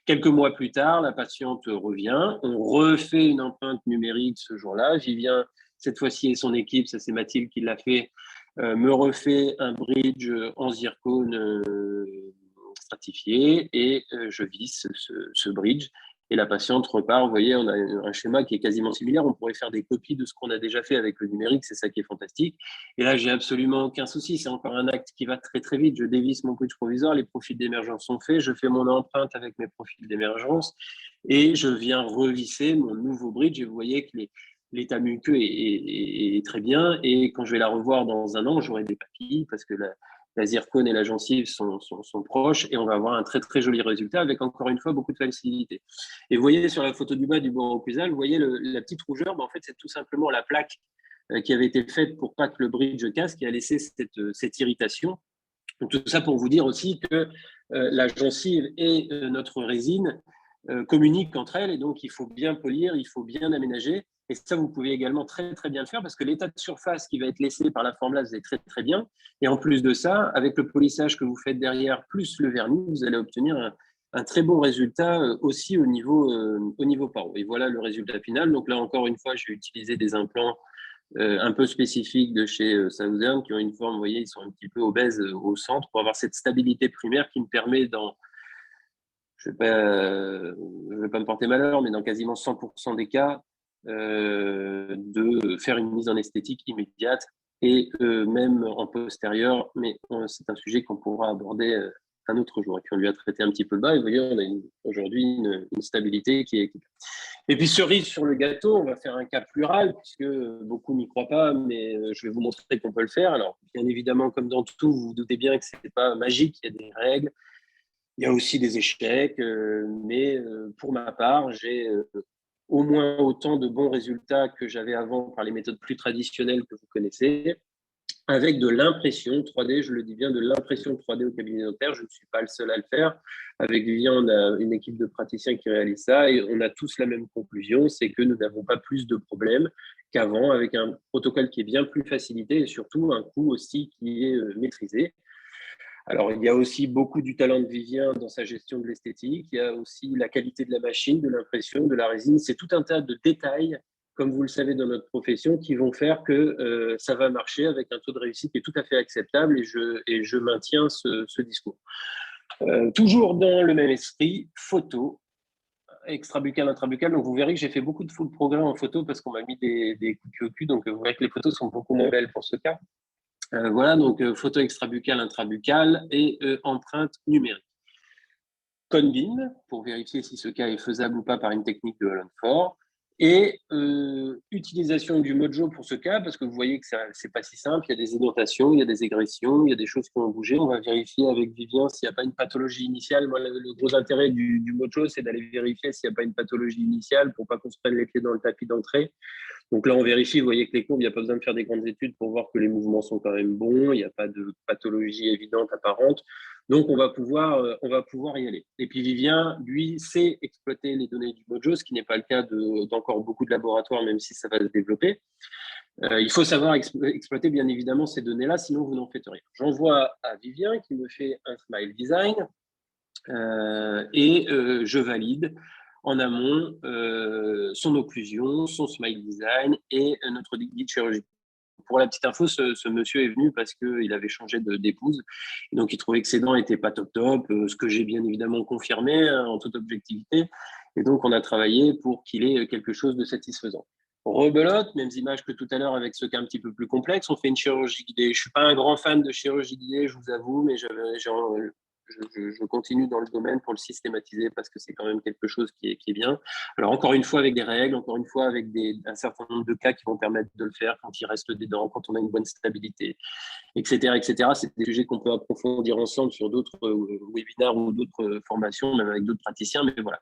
Quelques mois plus tard, la patiente revient, on refait une empreinte numérique ce jour-là. Vivien, cette fois-ci, et son équipe, ça c'est Mathilde qui l'a fait, me refait un bridge en zircone stratifié et je visse ce bridge. Et la patiente repart. Vous voyez, on a un schéma qui est quasiment similaire. On pourrait faire des copies de ce qu'on a déjà fait avec le numérique. C'est ça qui est fantastique. Et là, j'ai absolument aucun souci. C'est encore un acte qui va très, très vite. Je dévisse mon bridge provisoire. Les profils d'émergence sont faits. Je fais mon empreinte avec mes profils d'émergence et je viens revisser mon nouveau bridge. Et vous voyez que l'état muqueux est très bien. Et quand je vais la revoir dans un an, j'aurai des papilles parce que la zircone et la gencive sont proches et on va avoir un très très joli résultat avec encore une fois beaucoup de facilité. Et vous voyez sur la photo du bas du bord occlusal, vous voyez la petite rougeur, en fait c'est tout simplement la plaque qui avait été faite pour pas que le bridge casse qui a laissé cette irritation. Donc, tout ça pour vous dire aussi que la gencive et notre résine communiquent entre elles et donc il faut bien polir, il faut bien aménager. Et ça, vous pouvez également très, très bien le faire parce que l'état de surface qui va être laissé par la Formlabs est très, très bien. Et en plus de ça, avec le polissage que vous faites derrière, plus le vernis, vous allez obtenir un très bon résultat aussi au niveau paro. Et voilà le résultat final. Donc là, encore une fois, je vais utiliser des implants un peu spécifiques de chez Southern qui ont une forme, vous voyez, ils sont un petit peu obèses au centre pour avoir cette stabilité primaire qui me permet je ne vais pas me porter malheur, mais dans quasiment 100% des cas, de faire une mise en esthétique immédiate et même en postérieur, mais c'est un sujet qu'on pourra aborder un autre jour et puis on lui a traité un petit peu le bas et vous voyez, on a aujourd'hui une stabilité qui est... Et puis cerise sur le gâteau, on va faire un cas plural puisque beaucoup n'y croient pas, mais je vais vous montrer qu'on peut le faire. Alors bien évidemment, comme dans tout, vous vous doutez bien que ce n'est pas magique, il y a des règles. Il y a aussi des échecs, mais pour ma part, j'ai au moins autant de bons résultats que j'avais avant par les méthodes plus traditionnelles que vous connaissez, avec de l'impression 3D, je le dis bien, de l'impression 3D au cabinet dentaire. Je ne suis pas le seul à le faire. Avec Vivien, on a une équipe de praticiens qui réalise ça et on a tous la même conclusion, c'est que nous n'avons pas plus de problèmes qu'avant, avec un protocole qui est bien plus facilité et surtout un coût aussi qui est maîtrisé. Alors, il y a aussi beaucoup du talent de Vivien dans sa gestion de l'esthétique. Il y a aussi la qualité de la machine, de l'impression, de la résine. C'est tout un tas de détails, comme vous le savez dans notre profession, qui vont faire que ça va marcher avec un taux de réussite qui est tout à fait acceptable et je maintiens ce discours. Toujours dans le même esprit, photo, extrabuccal, intrabuccal. Donc, vous verrez que j'ai fait beaucoup de full progrès en photo parce qu'on m'a mis des coups de pied au cul. Donc, vous verrez que les photos sont beaucoup moins belles pour ce cas. Voilà, donc photo extrabuccale, intrabuccale et empreinte numérique. Conbeam, pour vérifier si ce cas est faisable ou pas par une technique de Holland-Ford. Et utilisation du Mojo pour ce cas, parce que vous voyez que c'est pas si simple, il y a des indentations, il y a des égressions, il y a des choses qui ont bougé. On va vérifier avec Vivien s'il n'y a pas une pathologie initiale. Moi, le gros intérêt du Mojo, c'est d'aller vérifier s'il n'y a pas une pathologie initiale pour pas qu'on se prenne les pieds dans le tapis d'entrée. Donc là, on vérifie, vous voyez que les courbes, il n'y a pas besoin de faire des grandes études pour voir que les mouvements sont quand même bons, il n'y a pas de pathologie évidente, apparente. Donc, on va pouvoir y aller. Et puis, Vivien, lui, sait exploiter les données du Mojo, ce qui n'est pas le cas d'encore beaucoup de laboratoires, même si ça va se développer. Il faut savoir exploiter, bien évidemment, ces données-là, sinon vous n'en faites rien. J'envoie à Vivien qui me fait un smile design et je valide en amont son occlusion, son smile design et notre guide chirurgical. Pour la petite info, ce monsieur est venu parce qu'il avait changé d'épouse. Donc, il trouvait que ses dents n'étaient pas top, ce que j'ai bien évidemment confirmé en toute objectivité. Et donc, on a travaillé pour qu'il ait quelque chose de satisfaisant. Rebelote, mêmes images que tout à l'heure avec ce cas un petit peu plus complexe. On fait une chirurgie guidée. Je ne suis pas un grand fan de chirurgie guidée, je vous avoue, mais je continue dans le domaine pour le systématiser parce que c'est quand même quelque chose qui est bien. Alors, encore une fois, avec des règles, encore une fois, avec un certain nombre de cas qui vont permettre de le faire quand il reste des dents, quand on a une bonne stabilité, etc. etc. C'est des sujets qu'on peut approfondir ensemble sur d'autres webinaires ou d'autres formations, même avec d'autres praticiens, mais voilà.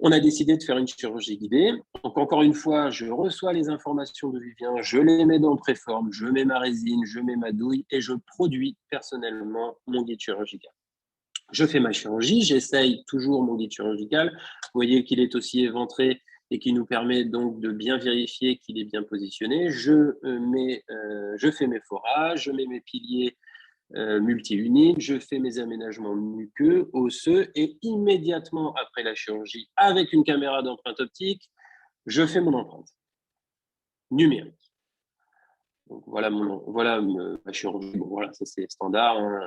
On a décidé de faire une chirurgie guidée. Donc, encore une fois, je reçois les informations de Vivien, je les mets dans le préforme, je mets ma résine, je mets ma douille et je produis personnellement mon guide chirurgical. Je fais ma chirurgie, j'essaye toujours mon guide chirurgical. Vous voyez qu'il est aussi éventré et qui nous permet donc de bien vérifier qu'il est bien positionné. Je fais mes forages, je mets mes piliers multi-uniques, je fais mes aménagements muqueux, osseux et immédiatement après la chirurgie, avec une caméra d'empreinte optique, je fais mon empreinte numérique. Donc voilà ma chirurgie. Bon, voilà, ça c'est standard. Hein.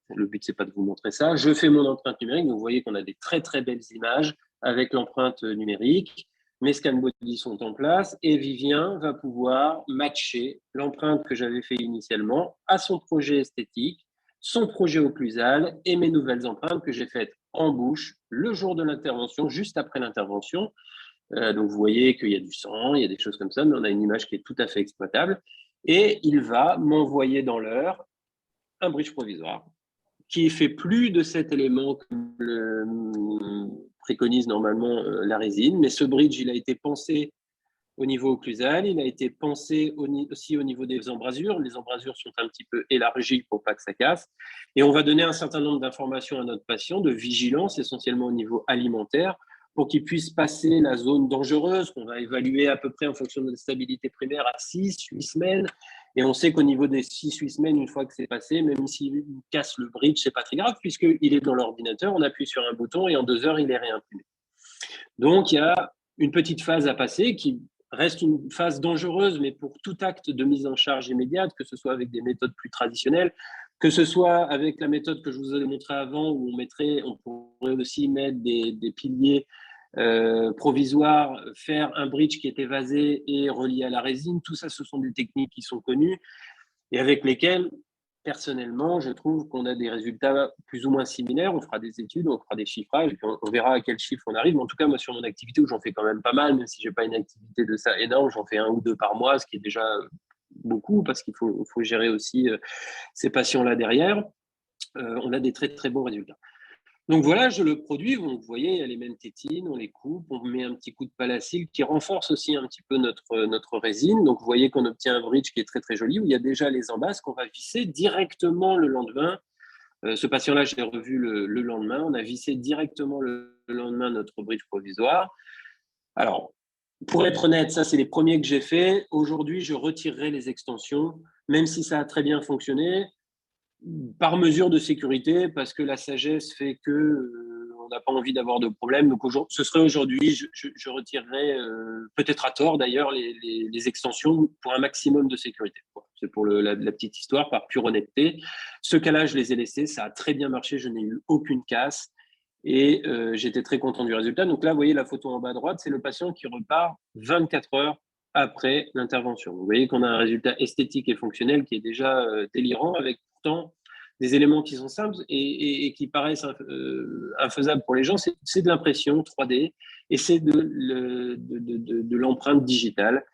Le but, c'est pas de vous montrer ça. Je fais mon empreinte numérique. Donc vous voyez qu'on a des très très belles images avec l'empreinte numérique. Mes scan body sont en place et Vivien va pouvoir matcher l'empreinte que j'avais fait initialement à son projet esthétique, son projet occlusal et mes nouvelles empreintes que j'ai faites en bouche le jour de l'intervention, juste après l'intervention. Donc vous voyez qu'il y a du sang, il y a des choses comme ça, mais on a une image qui est tout à fait exploitable. Et il va m'envoyer dans l'heure un bridge provisoire qui fait plus de cet élément que le préconise normalement la résine, mais ce bridge, il a été pensé au niveau occlusal, il a été pensé aussi au niveau des embrasures. Les embrasures sont un petit peu élargies pour pas que ça casse. Et on va donner un certain nombre d'informations à notre patient, de vigilance essentiellement au niveau alimentaire, pour qu'il puisse passer la zone dangereuse qu'on va évaluer à peu près en fonction de la stabilité primaire à 6-8 semaines. Et on sait qu'au niveau des 6-8 semaines, une fois que c'est passé, même s'il casse le bridge, c'est pas très grave puisqu'il est dans l'ordinateur, on appuie sur un bouton et en 2 heures, il est réimprimé. Donc, il y a une petite phase à passer qui reste une phase dangereuse, mais pour tout acte de mise en charge immédiate, que ce soit avec des méthodes plus traditionnelles, que ce soit avec la méthode que je vous ai montrée avant, où on pourrait aussi mettre des piliers provisoires, faire un bridge qui est évasé et relié à la résine. Tout ça, ce sont des techniques qui sont connues et avec lesquelles, personnellement, je trouve qu'on a des résultats plus ou moins similaires. On fera des études, on fera des chiffrages, et puis on verra à quel chiffre on arrive. Mais en tout cas, moi, sur mon activité, où j'en fais quand même pas mal, même si je n'ai pas une activité de ça énorme, j'en fais 1 ou 2 par mois, ce qui est déjà beaucoup, parce qu'il faut gérer aussi ces patients-là derrière. On a des très, très bons résultats. Donc voilà, je le produis, vous voyez, il y a les mêmes tétines, on les coupe, on met un petit coup de palacyle qui renforce aussi un petit peu notre résine. Donc vous voyez qu'on obtient un bridge qui est très très joli, où il y a déjà les embasses qu'on va visser directement le lendemain. Ce patient-là, je l'ai revu le lendemain, on a vissé directement le lendemain notre bridge provisoire. Alors, pour être honnête, ça c'est les premiers que j'ai fait. Aujourd'hui, je retirerai les extensions, même si ça a très bien fonctionné, par mesure de sécurité, parce que la sagesse fait que on n'a pas envie d'avoir de problème. Donc ce serait aujourd'hui, je retirerai, peut-être à tort d'ailleurs, les extensions pour un maximum de sécurité. C'est pour la petite histoire, par pure honnêteté. Ce cas-là, je les ai laissés, ça a très bien marché, je n'ai eu aucune casse et j'étais très content du résultat. Donc là, vous voyez la photo en bas à droite, c'est le patient qui repart 24 heures après l'intervention. Vous voyez qu'on a un résultat esthétique et fonctionnel qui est déjà délirant, avec pourtant des éléments qui sont simples et qui paraissent infaisables pour les gens, c'est de l'impression 3D et c'est de l'empreinte digitale.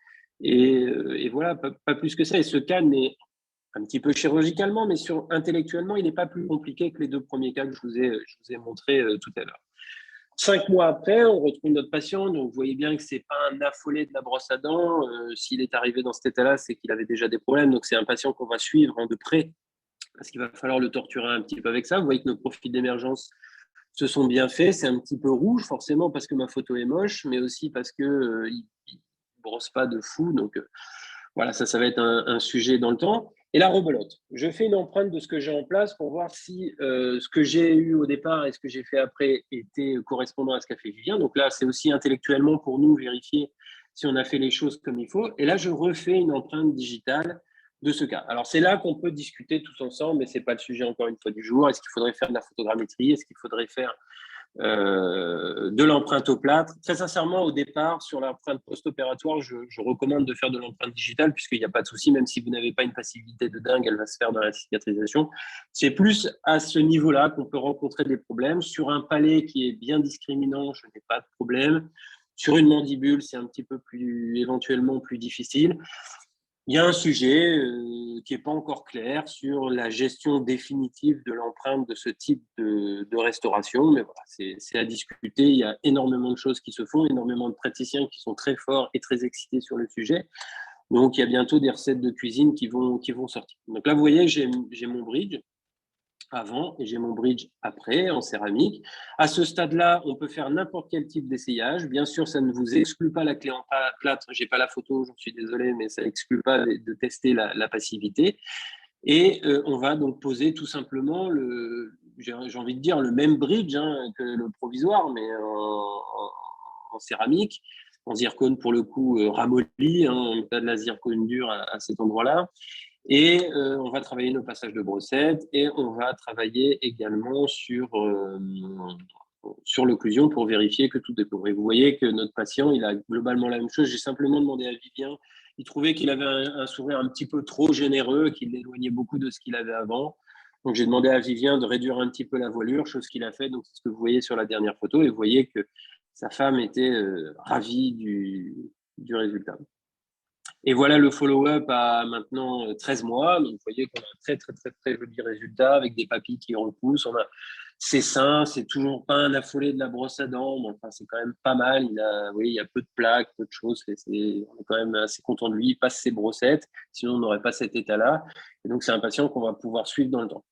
Et voilà, pas plus que ça. Et ce cas n'est un petit peu chirurgicalement, mais intellectuellement, il n'est pas plus compliqué que les 2 premiers cas que je vous ai montrés tout à l'heure. 5 mois après, on retrouve notre patient. Donc, vous voyez bien que ce n'est pas un affolé de la brosse à dents. S'il est arrivé dans cet état-là, c'est qu'il avait déjà des problèmes. Donc, c'est un patient qu'on va suivre de près parce qu'il va falloir le torturer un petit peu avec ça. Vous voyez que nos profils d'émergence se sont bien faits. C'est un petit peu rouge, forcément, parce que ma photo est moche, mais aussi parce qu'il ne brosse pas de fou. Donc, voilà, ça va être un sujet dans le temps. Et la rebelote. Je fais une empreinte de ce que j'ai en place pour voir si ce que j'ai eu au départ et ce que j'ai fait après était correspondant à ce qu'a fait Vivien. Donc là, c'est aussi intellectuellement pour nous vérifier si on a fait les choses comme il faut. Et là, je refais une empreinte digitale de ce cas. Alors, c'est là qu'on peut discuter tous ensemble, mais ce n'est pas le sujet encore une fois du jour. Est-ce qu'il faudrait faire de la photogrammétrie? Est-ce qu'il faudrait faire de l'empreinte au plâtre? Très sincèrement, au départ, sur l'empreinte post-opératoire, je recommande de faire de l'empreinte digitale puisqu'il n'y a pas de souci, même si vous n'avez pas une passivité de dingue, elle va se faire dans la cicatrisation. C'est plus à ce niveau-là qu'on peut rencontrer des problèmes. Sur un palais qui est bien discriminant, je n'ai pas de problème. Sur une mandibule, c'est un petit peu éventuellement plus difficile. Il y a un sujet qui n'est pas encore clair sur la gestion définitive de l'empreinte de ce type de restauration, mais voilà, c'est à discuter. Il y a énormément de choses qui se font, énormément de praticiens qui sont très forts et très excités sur le sujet. Donc, il y a bientôt des recettes de cuisine qui vont sortir. Donc là, vous voyez, j'ai mon bridge avant et j'ai mon bridge après en céramique. À ce stade-là, on peut faire n'importe quel type d'essayage. Bien sûr, ça ne vous exclut pas la clé en plâtre. Je n'ai pas la photo, j'en suis désolé, mais ça n'exclut pas de tester la passivité. Et on va donc poser tout simplement j'ai envie de dire, le même bridge que le provisoire, mais en céramique, en zircone pour le coup ramolli, on met pas de la zircone dure à cet endroit-là. Et on va travailler nos passages de brossette et on va travailler également sur l'occlusion pour vérifier que tout est couvert. Et vous voyez que notre patient, il a globalement la même chose. J'ai simplement demandé à Vivien, il trouvait qu'il avait un sourire un petit peu trop généreux, qu'il l'éloignait beaucoup de ce qu'il avait avant. Donc j'ai demandé à Vivien de réduire un petit peu la voilure, chose qu'il a fait. Donc c'est ce que vous voyez sur la dernière photo. Et vous voyez que sa femme était ravie du résultat. Et voilà le follow-up à maintenant 13 mois. Donc, vous voyez qu'on a un très, très, très, très joli résultat avec des papilles qui repoussent. C'est sain, c'est toujours pas un affolé de la brosse à dents. Mais enfin, c'est quand même pas mal. Il y a peu de plaques, peu de choses. On est quand même assez content de lui. Il passe ses brossettes. Sinon, on n'aurait pas cet état-là. Et donc, c'est un patient qu'on va pouvoir suivre dans le temps.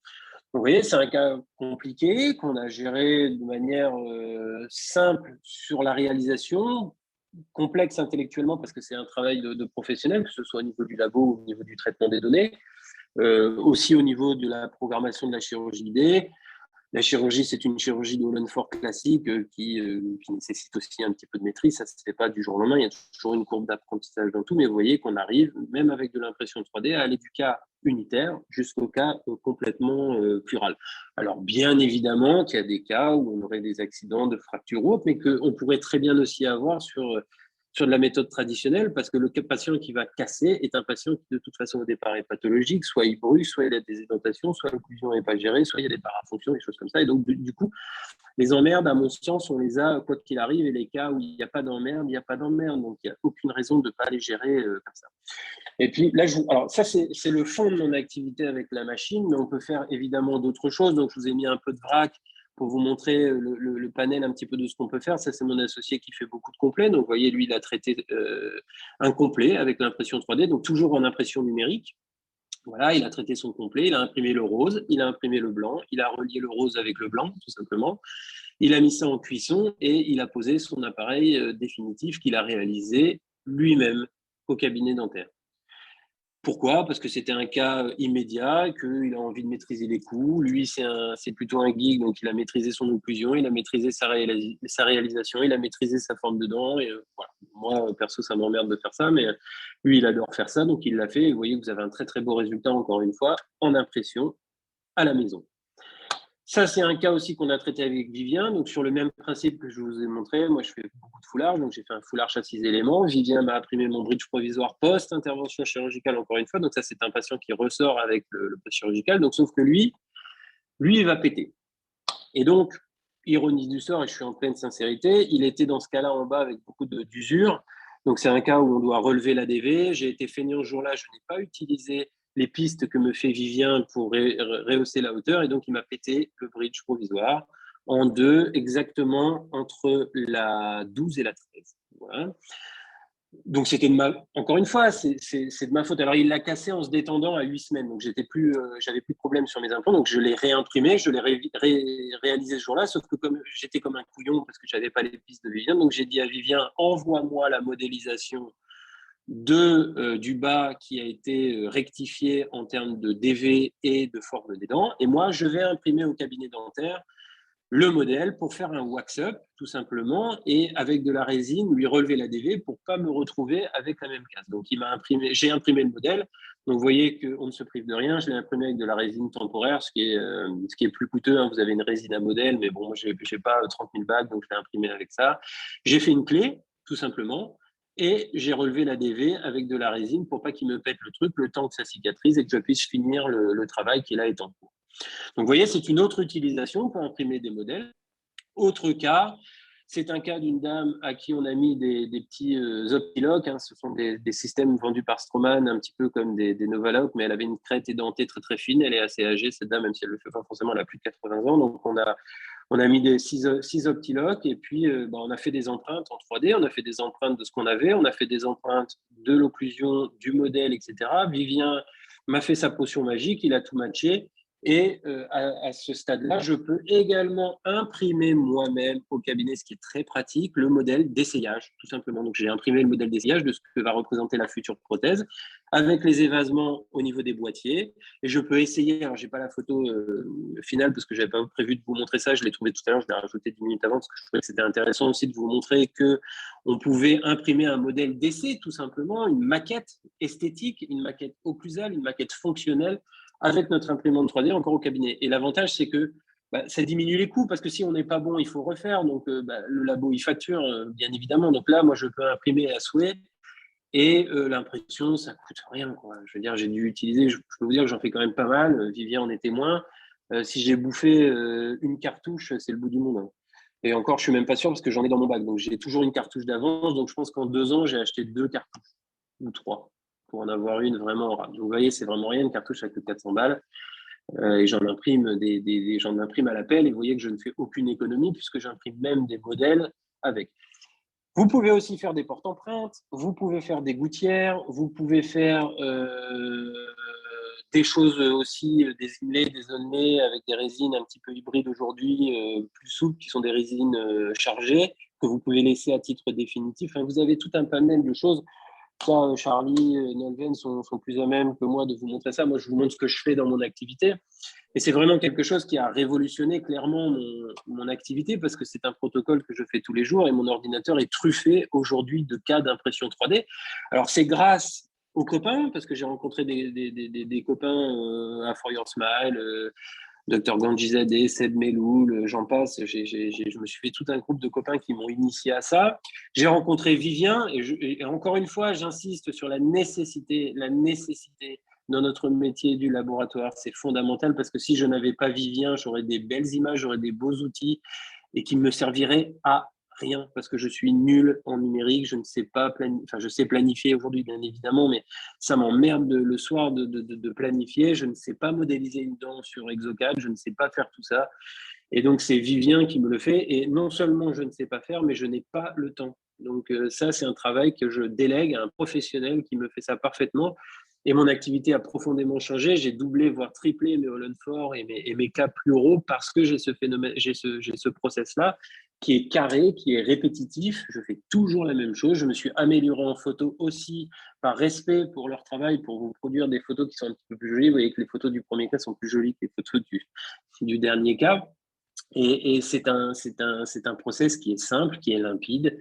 Donc, vous voyez, c'est un cas compliqué qu'on a géré de manière simple sur la réalisation, complexe intellectuellement parce que c'est un travail de professionnel, que ce soit au niveau du labo ou au niveau du traitement des données, aussi au niveau de la programmation de la chirurgie idée. La chirurgie, c'est une chirurgie d'Ohlenfort classique qui nécessite aussi un petit peu de maîtrise. Ça ne se fait pas du jour au lendemain. Il y a toujours une courbe d'apprentissage dans tout. Mais vous voyez qu'on arrive, même avec de l'impression 3D, à aller du cas unitaire jusqu'au cas complètement plural. Alors, bien évidemment qu'il y a des cas où on aurait des accidents de fractures ou autres, mais qu'on pourrait très bien aussi avoir sur de la méthode traditionnelle, parce que le patient qui va casser est un patient qui, de toute façon, au départ, est pathologique, soit il brûle, soit il a des édentations, soit l'occlusion n'est pas gérée, soit il y a des parafonctions, des choses comme ça. Et donc, du coup, les emmerdes, à mon sens, on les a quoi qu'il arrive, et les cas où il n'y a pas d'emmerde, il n'y a pas d'emmerde. Donc, il n'y a aucune raison de ne pas les gérer comme ça. Et puis, là, alors ça, c'est le fond de mon activité avec la machine, mais on peut faire évidemment d'autres choses. Donc, je vous ai mis un peu de vrac pour vous montrer le panel un petit peu de ce qu'on peut faire. Ça, c'est mon associé qui fait beaucoup de complets. Donc, vous voyez, lui, il a traité un complet avec l'impression 3D, donc toujours en impression numérique. Voilà, il a traité son complet, il a imprimé le rose, il a imprimé le blanc, il a relié le rose avec le blanc, tout simplement. Il a mis ça en cuisson et il a posé son appareil définitif qu'il a réalisé lui-même au cabinet dentaire. Pourquoi? Parce que c'était un cas immédiat, qu'il a envie de maîtriser les coûts. Lui, c'est plutôt un geek, donc il a maîtrisé son occlusion, il a maîtrisé sa réalisation, il a maîtrisé sa forme de dent. Et, voilà. Moi, perso, ça m'emmerde de faire ça, mais lui, il adore faire ça, donc il l'a fait. Et vous voyez que vous avez un très, très beau résultat, encore une fois, en impression, à la maison. Ça, c'est un cas aussi qu'on a traité avec Vivien. Donc, sur le même principe que je vous ai montré, moi, je fais beaucoup de foulard. Donc, j'ai fait un foulard à 6 éléments. Vivien m'a imprimé mon bridge provisoire post-intervention chirurgicale, encore une fois. Donc, ça, c'est un patient qui ressort avec le post-chirurgical. Donc, sauf que lui, lui, il va péter. Et donc, ironie du sort, et je suis en pleine sincérité, il était dans ce cas-là en bas avec beaucoup d'usure. Donc, c'est un cas où on doit relever l'ADV. J'ai été feignant ce jour-là, je n'ai pas utilisé les pistes que me fait Vivien pour rehausser la hauteur. Et donc, il m'a pété le bridge provisoire en deux, exactement entre la 12 et la 13. Voilà. Donc, c'était encore une fois, c'est de ma faute. Alors, il l'a cassé en se détendant à 8 semaines. Donc, j'avais plus de problème sur mes implants. Donc, je l'ai réimprimé, je l'ai réalisé ce jour-là. Sauf que comme j'étais comme un couillon parce que je n'avais pas les pistes de Vivien, donc j'ai dit à Vivien, envoie-moi la modélisation du bas qui a été rectifié en termes de DV et de forme des dents. Et moi, je vais imprimer au cabinet dentaire le modèle pour faire un wax-up, tout simplement, et avec de la résine, lui relever la DV pour ne pas me retrouver avec la même casse. Donc, j'ai imprimé le modèle. Donc, vous voyez qu'on ne se prive de rien. Je l'ai imprimé avec de la résine temporaire, ce qui est plus coûteux. Hein. Vous avez une résine à modèle, mais bon, moi, je n'ai pas 30 000 balles, donc je l'ai imprimé avec ça. J'ai fait une clé, tout simplement, et j'ai relevé la DV avec de la résine pour pas qu'il me pète le truc, le temps que ça cicatrise et que je puisse finir le travail qui là est en cours. Donc, vous voyez, c'est une autre utilisation pour imprimer des modèles. Autre cas, c'est un cas d'une dame à qui on a mis des petits Optiloc. Hein. Ce sont des systèmes vendus par Straumann, un petit peu comme des Novaloc, mais elle avait une crête édentée très, très fine. Elle est assez âgée, cette dame, même si elle ne le fait pas forcément, elle a plus de 80 ans. Donc, on a mis des 6 Optiloc et puis on a fait des empreintes en 3D. On a fait des empreintes de ce qu'on avait. On a fait des empreintes de l'occlusion, du modèle, etc. Vivien m'a fait sa potion magique. Il a tout matché. Et à ce stade-là, je peux également imprimer moi-même au cabinet, ce qui est très pratique, le modèle d'essayage, tout simplement. Donc, j'ai imprimé le modèle d'essayage de ce que va représenter la future prothèse, avec les évasements au niveau des boîtiers. Et je peux essayer, alors je n'ai pas la photo finale parce que je n'avais pas prévu de vous montrer ça, je l'ai trouvé tout à l'heure, je l'ai rajouté 10 minutes avant parce que je trouvais que c'était intéressant aussi de vous montrer qu'on pouvait imprimer un modèle d'essai, tout simplement, une maquette esthétique, une maquette occlusale, une maquette fonctionnelle, avec notre imprimante 3D encore au cabinet. Et l'avantage, c'est que ça diminue les coûts parce que si on n'est pas bon, il faut refaire. Donc, le labo, il facture, bien évidemment. Donc là, moi, je peux imprimer à souhait et l'impression, ça ne coûte rien, quoi. Je veux dire, j'ai dû utiliser, je peux vous dire que j'en fais quand même pas mal. Vivien en est témoin. Si j'ai bouffé une cartouche, c'est le bout du monde. Hein. Et encore, je ne suis même pas sûr parce que j'en ai dans mon bac. Donc, j'ai toujours une cartouche d'avance. Donc, je pense qu'en 2 ans, j'ai acheté 2 cartouches ou 3 pour en avoir une vraiment rare. Donc, vous voyez, c'est vraiment rien, une cartouche avec 400 balles. Et j'en imprime à l'appel. Et vous voyez que je ne fais aucune économie puisque j'imprime même des modèles avec. Vous pouvez aussi faire des porte-empreintes, vous pouvez faire des gouttières, vous pouvez faire des choses aussi, des inlays, des onlays avec des résines un petit peu hybrides aujourd'hui, plus souples, qui sont des résines chargées, que vous pouvez laisser à titre définitif. Enfin, vous avez tout un panel de choses. Ça, Charlie, Nolven sont plus à même que moi de vous montrer ça. Moi, je vous montre ce que je fais dans mon activité. Et c'est vraiment quelque chose qui a révolutionné clairement mon activité parce que c'est un protocole que je fais tous les jours et mon ordinateur est truffé aujourd'hui de cas d'impression 3D. Alors, c'est grâce aux copains parce que j'ai rencontré des copains à For Your Smile, Dr Ganjizadeh, Seb Meloul, j'en passe. Je me suis fait tout un groupe de copains qui m'ont initié à ça. J'ai rencontré Vivien et encore une fois, j'insiste sur la nécessité dans notre métier du laboratoire. C'est fondamental parce que si je n'avais pas Vivien, j'aurais des belles images, j'aurais des beaux outils et qui me serviraient à rien parce que je suis nul en numérique, je ne sais pas planifier, enfin je sais planifier aujourd'hui bien évidemment, mais ça m'emmerde le soir de planifier, je ne sais pas modéliser une dent sur Exocad, je ne sais pas faire tout ça. Et donc c'est Vivien qui me le fait et non seulement je ne sais pas faire, mais je n'ai pas le temps. Donc ça c'est un travail que je délègue à un professionnel qui me fait ça parfaitement. Et mon activité a profondément changé. J'ai doublé, voire triplé mes Holland-Fort et mes cas pluraux parce que j'ai ce phénomène, j'ai ce process-là qui est carré, qui est répétitif. Je fais toujours la même chose. Je me suis amélioré en photo aussi par respect pour leur travail, pour vous produire des photos qui sont un petit peu plus jolies. Vous voyez que les photos du premier cas sont plus jolies que les photos du dernier cas. Et c'est un process qui est simple, qui est limpide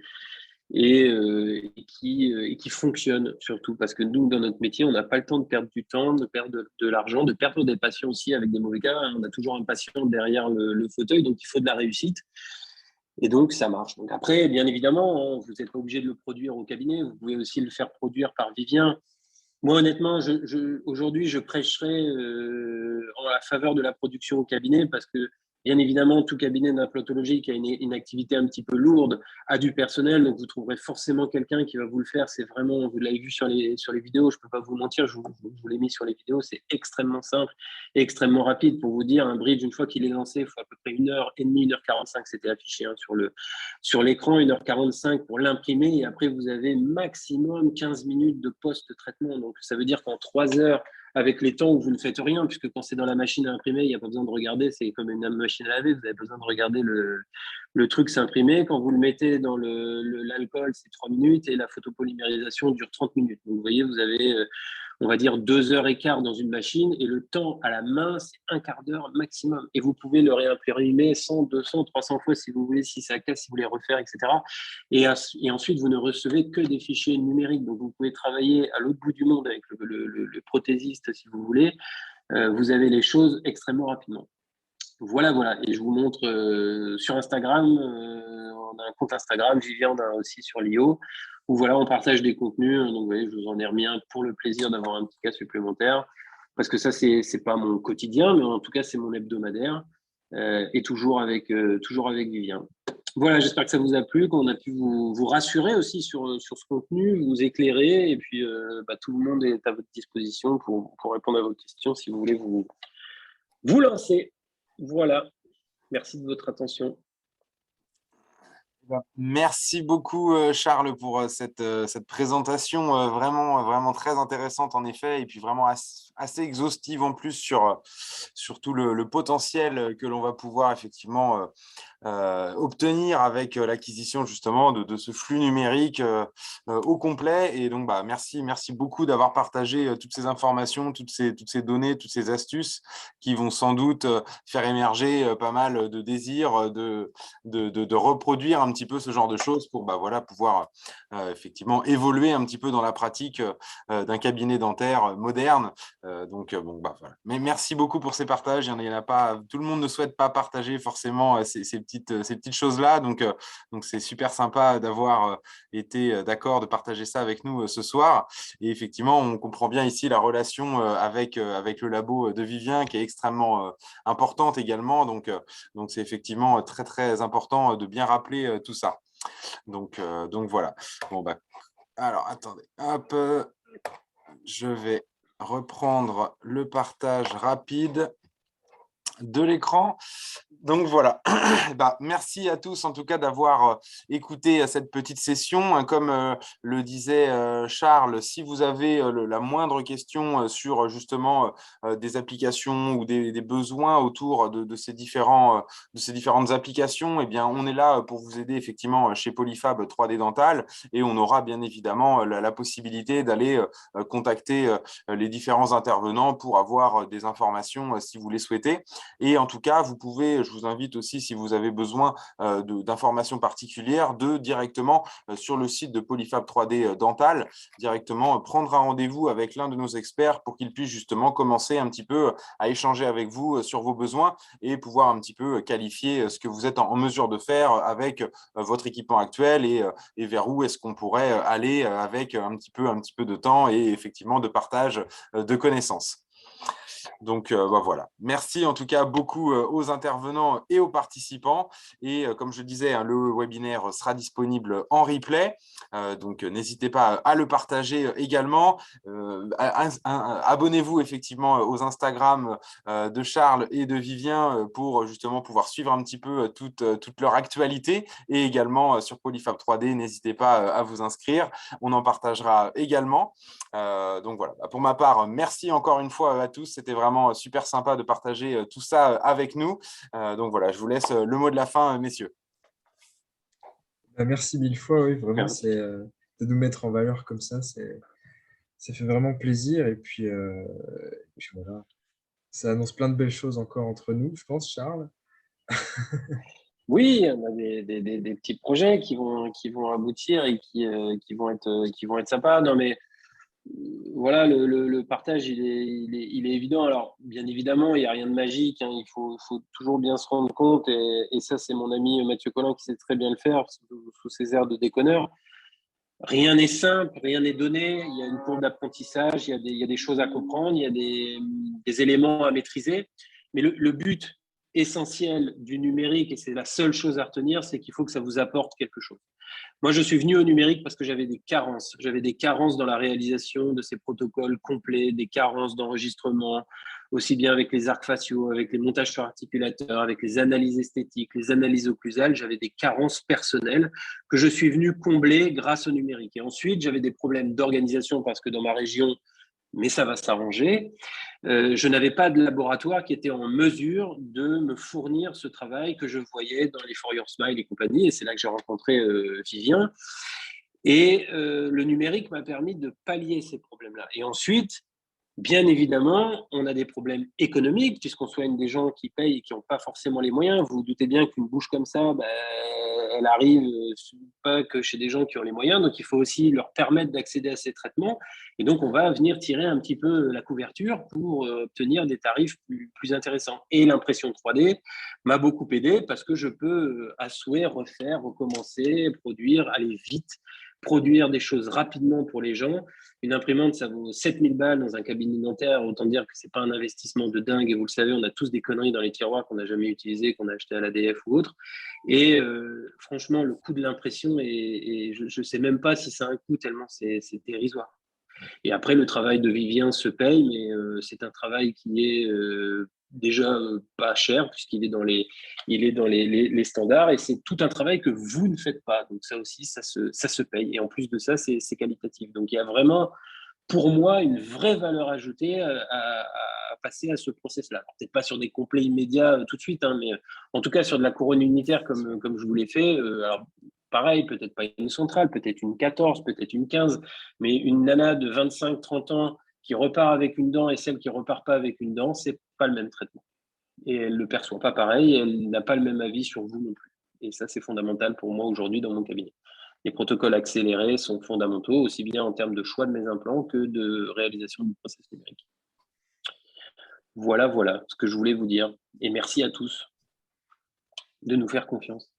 et qui fonctionne surtout parce que nous, dans notre métier, on n'a pas le temps de perdre du temps, de perdre de l'argent, de perdre des patients aussi avec des mauvais cas. On a toujours un patient derrière le fauteuil, donc il faut de la réussite. Et donc, ça marche. Donc après, bien évidemment, vous n'êtes pas obligé de le produire au cabinet. Vous pouvez aussi le faire produire par Vivien. Moi, honnêtement, aujourd'hui, je prêcherais en la faveur de la production au cabinet parce que, bien évidemment, tout cabinet d'implantologie qui a une activité un petit peu lourde a du personnel. Donc, vous trouverez forcément quelqu'un qui va vous le faire. C'est vraiment, vous l'avez vu sur les vidéos, je ne peux pas vous mentir, je vous l'ai mis sur les vidéos. C'est extrêmement simple et extrêmement rapide. Pour vous dire, un bridge, une fois qu'il est lancé, il faut à peu près 1h30, 1h45, c'était affiché hein, sur l'écran, 1h45 pour l'imprimer. Et après, vous avez maximum 15 minutes de post-traitement. Donc, ça veut dire qu'en 3 heures, avec les temps où vous ne faites rien, puisque quand c'est dans la machine à imprimer, il n'y a pas besoin de regarder, c'est comme une machine à laver, vous avez besoin de regarder le truc s'imprimer. Quand vous le mettez dans l'alcool, c'est 3 minutes et la photopolymérisation dure 30 minutes. Donc, vous voyez, vous avez on va dire 2 heures et quart dans une machine et le temps à la main, c'est un quart d'heure maximum. Et vous pouvez le réimprimer 100, 200, 300 fois si vous voulez, si ça casse, si vous voulez refaire, etc. Et ensuite, vous ne recevez que des fichiers numériques. Donc, vous pouvez travailler à l'autre bout du monde avec le prothésiste si vous voulez. Vous avez les choses extrêmement rapidement. Voilà, voilà. Et je vous montre sur Instagram, on a un compte Instagram, Viviane aussi sur l'IO, où voilà, on partage des contenus. Donc, vous voyez, je vous en ai remis un pour le plaisir d'avoir un petit cas supplémentaire. Parce que ça, c'est pas mon quotidien, mais en tout cas, c'est mon hebdomadaire. Et toujours avec Viviane. Voilà, j'espère que ça vous a plu, qu'on a pu vous rassurer aussi sur ce contenu, vous éclairer. Et puis, tout le monde est à votre disposition pour répondre à vos questions si vous voulez vous lancer. Voilà. Merci de votre attention. Merci beaucoup, Charles, pour cette présentation vraiment, vraiment très intéressante en effet, et puis vraiment assez exhaustive en plus sur tout le potentiel que l'on va pouvoir effectivement obtenir avec l'acquisition justement de ce flux numérique au complet. Et donc, merci beaucoup d'avoir partagé toutes ces informations, toutes ces données, toutes ces astuces qui vont sans doute faire émerger pas mal de désirs de reproduire un petit peu ce genre de choses pour pouvoir effectivement évoluer un petit peu dans la pratique d'un cabinet dentaire moderne. Voilà. Mais merci beaucoup pour ces partages. Il y en a pas, tout le monde ne souhaite pas partager forcément ces petites choses-là. Donc, c'est super sympa d'avoir été d'accord de partager ça avec nous ce soir. Et effectivement, on comprend bien ici la relation avec le labo de Vivien qui est extrêmement importante également. Donc, c'est effectivement très, très important de bien rappeler tout ça. Donc voilà. Alors, attendez. Hop, je vais reprendre le partage rapide de l'écran. Donc voilà, merci à tous en tout cas d'avoir écouté cette petite session. Comme le disait Charles, si vous avez la moindre question sur justement des applications ou des besoins autour de ces différentes applications, eh bien, on est là pour vous aider effectivement chez Polyfab 3D Dental, et on aura bien évidemment la possibilité d'aller contacter les différents intervenants pour avoir des informations si vous les souhaitez. Et en tout cas, je vous invite aussi, si vous avez besoin d'informations particulières, de directement sur le site de Polyfab 3D Dental, directement prendre un rendez-vous avec l'un de nos experts pour qu'il puisse justement commencer un petit peu à échanger avec vous sur vos besoins et pouvoir un petit peu qualifier ce que vous êtes en mesure de faire avec votre équipement actuel et vers où est-ce qu'on pourrait aller avec un petit peu de temps et effectivement de partage de connaissances. Donc, voilà. Merci en tout cas beaucoup aux intervenants et aux participants. Et comme je disais, le webinaire sera disponible en replay. Donc, n'hésitez pas à le partager également. Abonnez-vous effectivement aux Instagram de Charles et de Vivien pour justement pouvoir suivre un petit peu toute leur actualité. Et également sur Polyfab 3D, n'hésitez pas à vous inscrire. On en partagera également. Donc voilà, pour ma part, merci encore une fois à tous. C'était vraiment super sympa de partager tout ça avec nous. Donc voilà, je vous laisse le mot de la fin, messieurs. Merci mille fois, oui, vraiment, c'est de nous mettre en valeur comme ça fait vraiment plaisir. Et puis voilà, ça annonce plein de belles choses encore entre nous, je pense, Charles. Oui, on a des petits projets qui vont aboutir et qui vont être sympas. Non, mais voilà, le partage, il est évident. Alors, bien évidemment, il n'y a rien de magique, hein. Il faut toujours bien se rendre compte. Et ça, c'est mon ami Mathieu Collin qui sait très bien le faire sous ses airs de déconneur. Rien n'est simple, rien n'est donné. Il y a une courbe d'apprentissage, il y a des choses à comprendre, il y a des éléments à maîtriser. Mais le but essentiel du numérique, et c'est la seule chose à retenir, c'est qu'il faut que ça vous apporte quelque chose. Moi, je suis venu au numérique parce que j'avais des carences. J'avais des carences dans la réalisation de ces protocoles complets, des carences d'enregistrement, aussi bien avec les arcs faciaux, avec les montages sur articulateur, avec les analyses esthétiques, les analyses occlusales. J'avais des carences personnelles que je suis venu combler grâce au numérique. Et ensuite, j'avais des problèmes d'organisation parce que dans ma région, mais ça va s'arranger. Je n'avais pas de laboratoire qui était en mesure de me fournir ce travail que je voyais dans les For Your Smile et compagnie. Et c'est là que j'ai rencontré Vivien. Et le numérique m'a permis de pallier ces problèmes-là. Et ensuite, bien évidemment, on a des problèmes économiques, puisqu'on soigne des gens qui payent et qui n'ont pas forcément les moyens. Vous vous doutez bien qu'une bouche comme ça, elle arrive pas que chez des gens qui ont les moyens, donc il faut aussi leur permettre d'accéder à ces traitements. Et donc, on va venir tirer un petit peu la couverture pour obtenir des tarifs plus intéressants. Et l'impression 3D m'a beaucoup aidé parce que je peux à souhait refaire, recommencer, produire, aller vite, produire des choses rapidement pour les gens. Une imprimante, ça vaut 7000 balles dans un cabinet dentaire. Autant dire que ce n'est pas un investissement de dingue. Et vous le savez, on a tous des conneries dans les tiroirs qu'on n'a jamais utilisées, qu'on a achetées à l'ADF ou autre. Et franchement, le coût de l'impression, je ne sais même pas si ça a un coût tellement c'est dérisoire. Et après, le travail de Vivien se paye, mais c'est un travail qui est déjà pas cher puisqu'il est dans les standards et c'est tout un travail que vous ne faites pas. Donc ça aussi, ça se paye. Et en plus de ça, c'est qualitatif. Donc il y a vraiment, pour moi, une vraie valeur ajoutée à passer à ce process-là. Peut-être pas sur des complets immédiats tout de suite, hein, mais en tout cas sur de la couronne unitaire comme je vous l'ai fait. Alors, pareil, peut-être pas une centrale, peut-être une 14, peut-être une 15, mais une nana de 25-30 ans qui repart avec une dent et celle qui repart pas avec une dent, c'est pas le même traitement. Et elle le perçoit pas pareil, et elle n'a pas le même avis sur vous non plus. Et ça, c'est fondamental pour moi aujourd'hui dans mon cabinet. Les protocoles accélérés sont fondamentaux, aussi bien en termes de choix de mes implants que de réalisation du processus numérique. Voilà ce que je voulais vous dire. Et merci à tous de nous faire confiance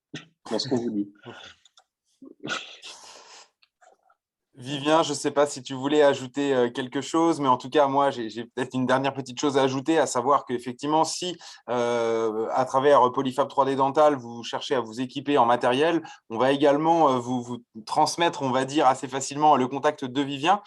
dans ce qu'on vous dit. Vivien, je ne sais pas si tu voulais ajouter quelque chose, mais en tout cas, moi, j'ai peut-être une dernière petite chose à ajouter, à savoir qu'effectivement, si à travers Polyfab 3D Dental, vous cherchez à vous équiper en matériel, on va également vous transmettre, on va dire, assez facilement le contact de Vivien,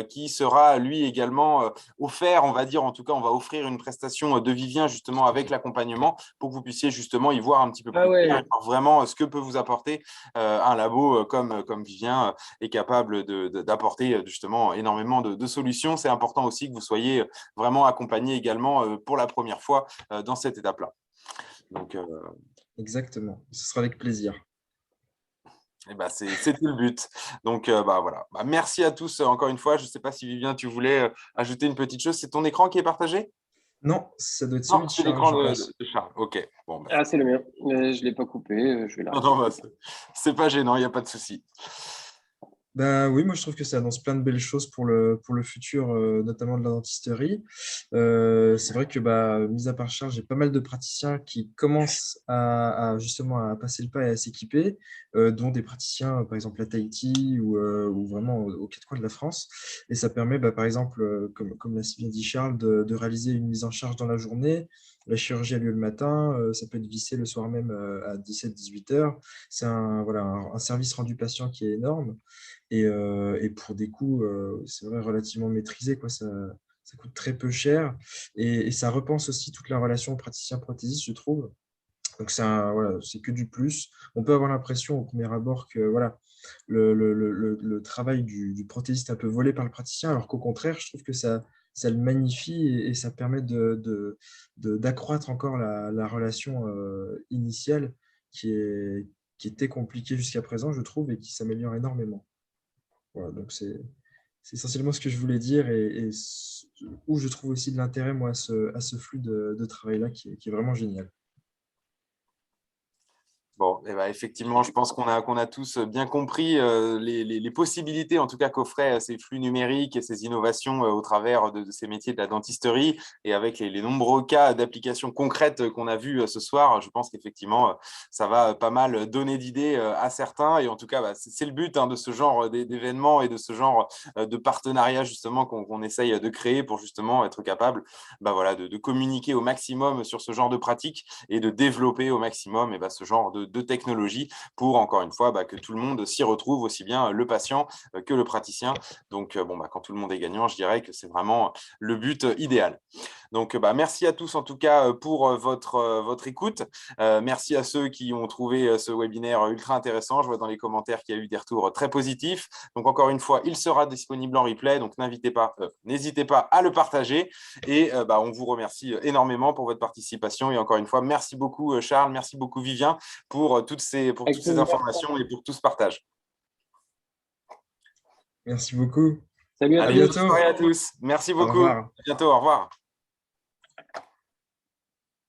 qui sera lui également offert, on va dire, en tout cas, on va offrir une prestation de Vivien justement avec l'accompagnement pour que vous puissiez justement y voir un petit peu plus clair et voir vraiment ce que peut vous apporter un labo comme Vivien est capable d'apporter justement énormément de solutions. C'est important aussi que vous soyez vraiment accompagné également pour la première fois dans cette étape-là. Donc, exactement, ce sera avec plaisir. eh ben, c'était le but. Donc, voilà. Merci à tous encore une fois. Je ne sais pas si Vivien, tu voulais ajouter une petite chose. C'est ton écran qui est partagé? Non, ça doit être celui Non, de c'est Charles, l'écran je pense. de Charles. OK. Bon, Ah, c'est le mien. Je ne l'ai pas coupé. Je vais non, l'arrêter. c'est pas gênant, il n'y a pas de souci. Bah oui, moi je trouve que ça annonce plein de belles choses pour le futur, notamment de la dentisterie. C'est vrai que, mis à part Charles, j'ai pas mal de praticiens qui commencent justement à passer le pas et à s'équiper, dont des praticiens, par exemple à Tahiti ou vraiment aux quatre coins de la France. Et ça permet, par exemple, comme l'a si bien dit Charles, de réaliser une mise en charge dans la journée. La chirurgie a lieu le matin, ça peut être vissé le soir même à 17-18 heures. C'est un service rendu patient qui est énorme. Et pour des coûts, c'est vrai, relativement maîtrisés, quoi. Ça coûte très peu cher et ça repense aussi toute la relation praticien-prothésiste, je trouve. Donc, c'est que du plus. On peut avoir l'impression au premier abord que voilà, le travail du prothésiste est un peu volé par le praticien, alors qu'au contraire, je trouve que ça le magnifie et ça permet d'accroître encore la relation initiale qui était compliquée jusqu'à présent, je trouve, et qui s'améliore énormément. Voilà, donc c'est essentiellement ce que je voulais dire et où je trouve aussi de l'intérêt, moi, à ce flux de travail-là qui est vraiment génial. Bon, eh ben, effectivement, je pense qu'on a tous bien compris les possibilités, en tout cas, qu'offraient ces flux numériques et ces innovations au travers de ces métiers de la dentisterie. Et avec les nombreux cas d'applications concrètes qu'on a vus ce soir, je pense qu'effectivement, ça va pas mal donner d'idées à certains. Et en tout cas, bah, c'est le but de ce genre d'événements et de ce genre de partenariat, justement, qu'on essaye de créer pour justement être capable bah, voilà, de communiquer au maximum sur ce genre de pratiques et de développer au maximum bah, ce genre de technologie pour, encore une fois, bah, que tout le monde s'y retrouve, aussi bien le patient que le praticien. Donc, bon, bah, quand tout le monde est gagnant, je dirais que c'est vraiment le but idéal. Donc, bah, merci à tous en tout cas pour votre écoute. Merci à ceux qui ont trouvé ce webinaire ultra intéressant. Je vois dans les commentaires qu'il y a eu des retours très positifs. Donc, encore une fois, il sera disponible en replay. Donc, n'hésitez pas à le partager. Et bah, on vous remercie énormément pour votre participation. Et encore une fois, merci beaucoup Charles, merci beaucoup Vivien pour toutes ces informations et pour tout ce partage. Merci beaucoup. Salut à À Allez, tous. bonne bientôt. soirée à tous. Merci Au beaucoup. revoir. À bientôt. Au revoir.